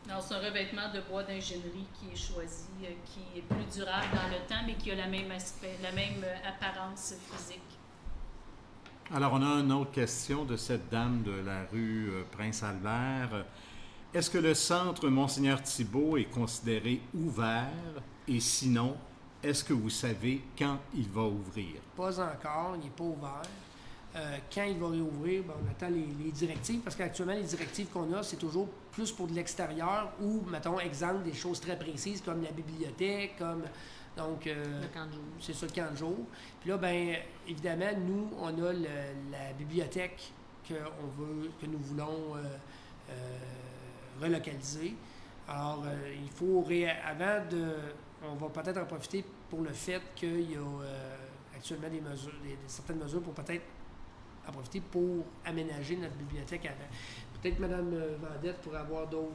Non, c'est un revêtement de bois d'ingénierie qui est choisi, qui est plus durable dans le temps, mais qui a la même aspect, la même apparence physique. Alors, on a une autre question de cette dame de la rue Prince-Albert. Est-ce que le centre Monseigneur Thibault est considéré ouvert? Et sinon, est-ce que vous savez quand il va ouvrir? Pas encore, il n'est pas ouvert. Quand il va réouvrir, on attend les directives, parce qu'actuellement, les directives qu'on a, c'est toujours plus pour de l'extérieur ou, mettons, exemple, des choses très précises comme la bibliothèque, comme... Donc, Le camp de jour. c'est ça, le camp de jour. Puis là, bien, évidemment, nous, on a la bibliothèque que nous voulons relocaliser. Alors, il faut, on va peut-être en profiter pour le fait qu'il y a actuellement certaines mesures pour peut-être en profiter pour aménager notre bibliothèque avant. Peut-être Mme Vendette pourrait avoir d'autres...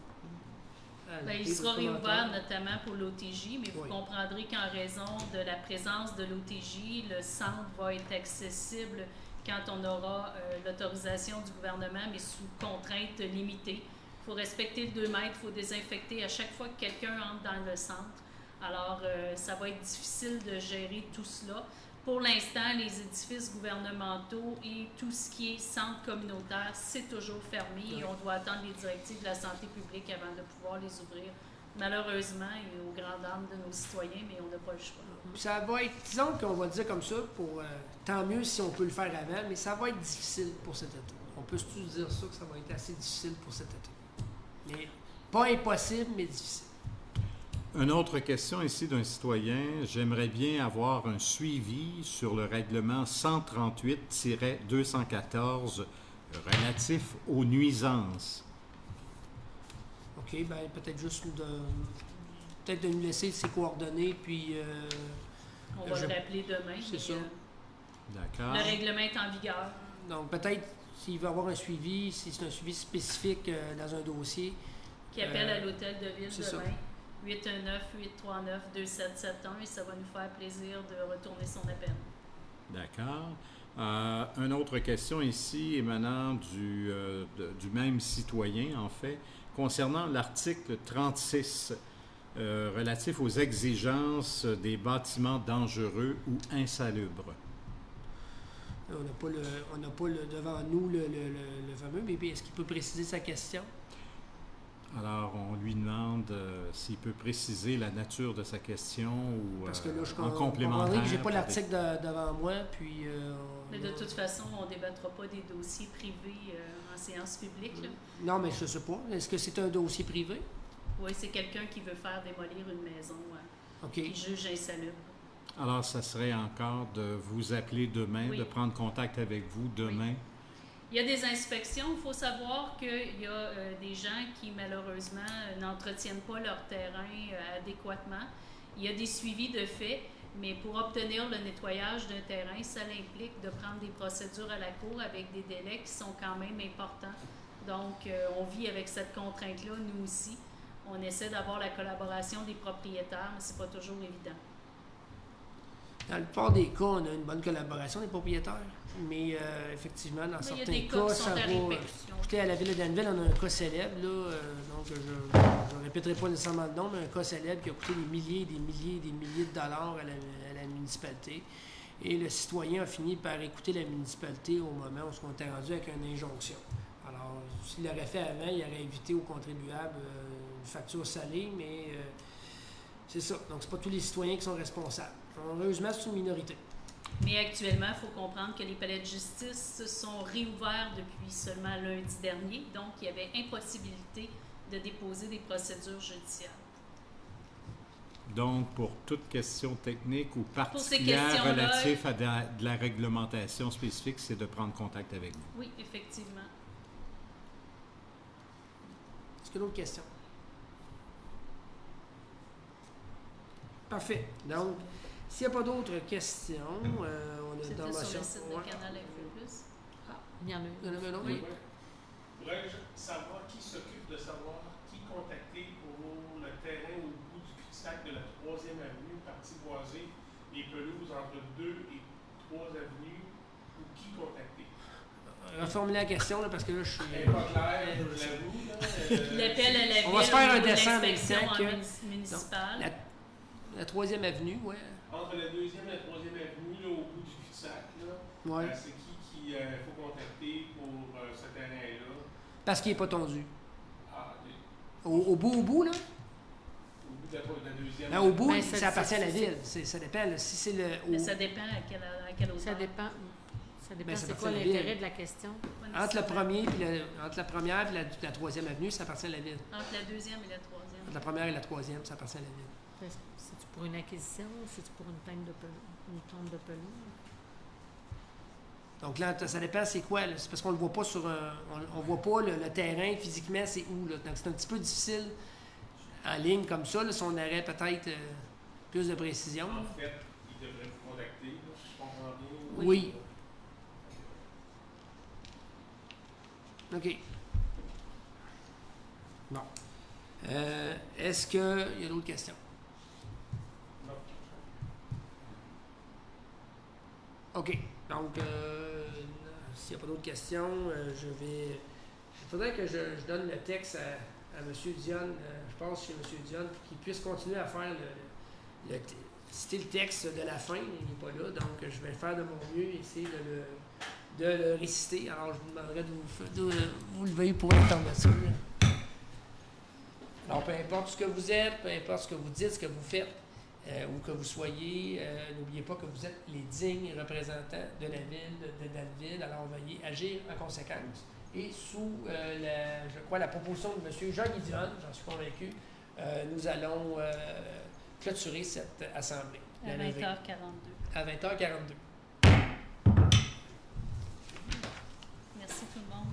Il sera réouvert notamment pour l'OTJ, mais vous comprendrez qu'en raison de la présence de l'OTJ, le centre va être accessible quand on aura l'autorisation du gouvernement, mais sous contraintes limitées. Il faut respecter le 2 mètres, il faut désinfecter à chaque fois que quelqu'un entre dans le centre. Alors, ça va être difficile de gérer tout cela. Pour l'instant, les édifices gouvernementaux et tout ce qui est centre communautaire, c'est toujours fermé et on doit attendre les directives de la santé publique avant de pouvoir les ouvrir. Malheureusement, et aux grandes dames de nos citoyens, mais on n'a pas le choix. Ça va être, disons qu'on va dire comme ça, tant mieux si on peut le faire avant, mais ça va être difficile pour cet été. On peut tous dire ça, que ça va être assez difficile pour cet été. Mais pas impossible, mais difficile. Une autre question ici d'un citoyen. J'aimerais bien avoir un suivi sur le règlement 138-214 relatif aux nuisances. OK, bien peut-être juste de nous laisser ses coordonnées, puis... on va le rappeler demain. C'est ça. D'accord. Le règlement est en vigueur. Donc peut-être s'il veut avoir un suivi, si c'est un suivi spécifique dans un dossier... Qui appelle à l'hôtel de ville c'est demain. Ça. 819-839-2771 et ça va nous faire plaisir de retourner son appel. D'accord. Une autre question ici émanant du même citoyen, en fait, concernant l'article 36 relatif aux exigences des bâtiments dangereux ou insalubres. On n'a pas devant nous le fameux, mais est-ce qu'il peut préciser sa question? Alors, on lui demande s'il peut préciser la nature de sa question ou parce que là, en complémentaire. Je n'ai pas l'article devant moi, puis... mais de toute façon, on ne débattra pas des dossiers privés en séance publique. Là. Non, mais je ne sais pas. Est-ce que c'est un dossier privé? Oui, c'est quelqu'un qui veut faire démolir une maison qui juge insalubre. Alors, ça serait encore de vous appeler demain, de prendre contact avec vous demain. Oui. Il y a des inspections. Il faut savoir qu'il y a des gens qui, malheureusement, n'entretiennent pas leur terrain adéquatement. Il y a des suivis de fait, mais pour obtenir le nettoyage d'un terrain, ça implique de prendre des procédures à la cour avec des délais qui sont quand même importants. Donc, on vit avec cette contrainte-là, nous aussi. On essaie d'avoir la collaboration des propriétaires, mais ce n'est pas toujours évident. Dans la plupart des cas, on a une bonne collaboration des propriétaires, mais effectivement, dans certains cas, ça va... Écoutez, à la Ville de Danville, on a un cas célèbre, là, donc je ne répéterai pas nécessairement le nom, mais un cas célèbre qui a coûté des milliers et des milliers et des milliers de dollars à la municipalité. Et le citoyen a fini par écouter la municipalité au moment où on était rendu avec une injonction. Alors, s'il l'aurait fait avant, il aurait évité aux contribuables une facture salée, mais c'est ça. Donc, c'est pas tous les citoyens qui sont responsables. Heureusement, c'est une minorité. Mais actuellement, il faut comprendre que les palais de justice sont réouverts depuis seulement lundi dernier, donc il y avait impossibilité de déposer des procédures judiciaires. Donc, pour toute question technique ou Pour ces particulière questions-là, relative à de la réglementation spécifique, c'est de prendre contact avec vous. Oui, effectivement. Est-ce qu'il y a d'autres questions? Parfait. Donc, s'il n'y a pas d'autres questions, on a C'était dans ma sur le chambre. site de Canal Info+. Il y en a Il y en avait un autre? Oui. Pourrais-je savoir qui s'occupe de savoir qui contacter pour le terrain au bout du cul-de-sac de la 3e avenue, partie boisée, les pelouses entre 2 et 3 avenues, ou qui contacter? Reformuler la question, là, parce que là, je suis... Elle n'est pas claire, je l'avoue. L'appel à la ville On va se faire un au niveau de dessin l'inspection d'exemple. municipale. La 3e avenue, ouais. Entre la 2e et la 3e avenue, là, au bout du cul-de-sac, là, Ouais. c'est qui faut contacter pour ce terrain-là? Parce qu'il n'est pas tondu. Ah, Au bout, là? au bout de la 2e. Non, au bout, Ben, ça appartient à la ville. Ça dépend. Là. Si c'est le... Mais ça dépend à quelle hauteur. Ça dépend. Ça dépend Ben, ça c'est appartient quoi à la l'intérêt ville. de la question. Pas Entre, nécessairement. entre la première et la 3e avenue, ça appartient à la ville. Entre la 2e et la 3e. Entre la première et la 3e, ça appartient à la ville. C'est-tu pour une acquisition ou c'est-tu pour une plainte de pelouse? Donc là, ça dépend c'est quoi. Là. C'est parce qu'on le voit pas sur on voit pas le terrain physiquement, c'est où. Là. Donc c'est un petit peu difficile en ligne comme ça, là, si on aurait peut-être plus de précision. En fait, il devrait vous contacter, là, si je comprends bien. Oui. OK. Bon. Est-ce qu'il y a d'autres questions? Non. OK. Donc, s'il n'y a pas d'autres questions, il faudrait que je donne le texte à M. Dionne, je pense chez M. Dionne, pour qu'il puisse continuer à faire citer le texte de la fin. Il n'est pas là, donc je vais faire de mon mieux et essayer de le réciter. Alors, je vous demanderai de vous lever pour l'intervention. Alors, peu importe ce que vous êtes, peu importe ce que vous dites, ce que vous faites, ou que vous soyez, n'oubliez pas que vous êtes les dignes représentants de la ville de Dalville. Alors, veuillez agir en conséquence. Et sous, la proposition de M. Jean Guidionne, j'en suis convaincu, nous allons clôturer cette assemblée. À 20h42. À 20h42. Merci tout le monde.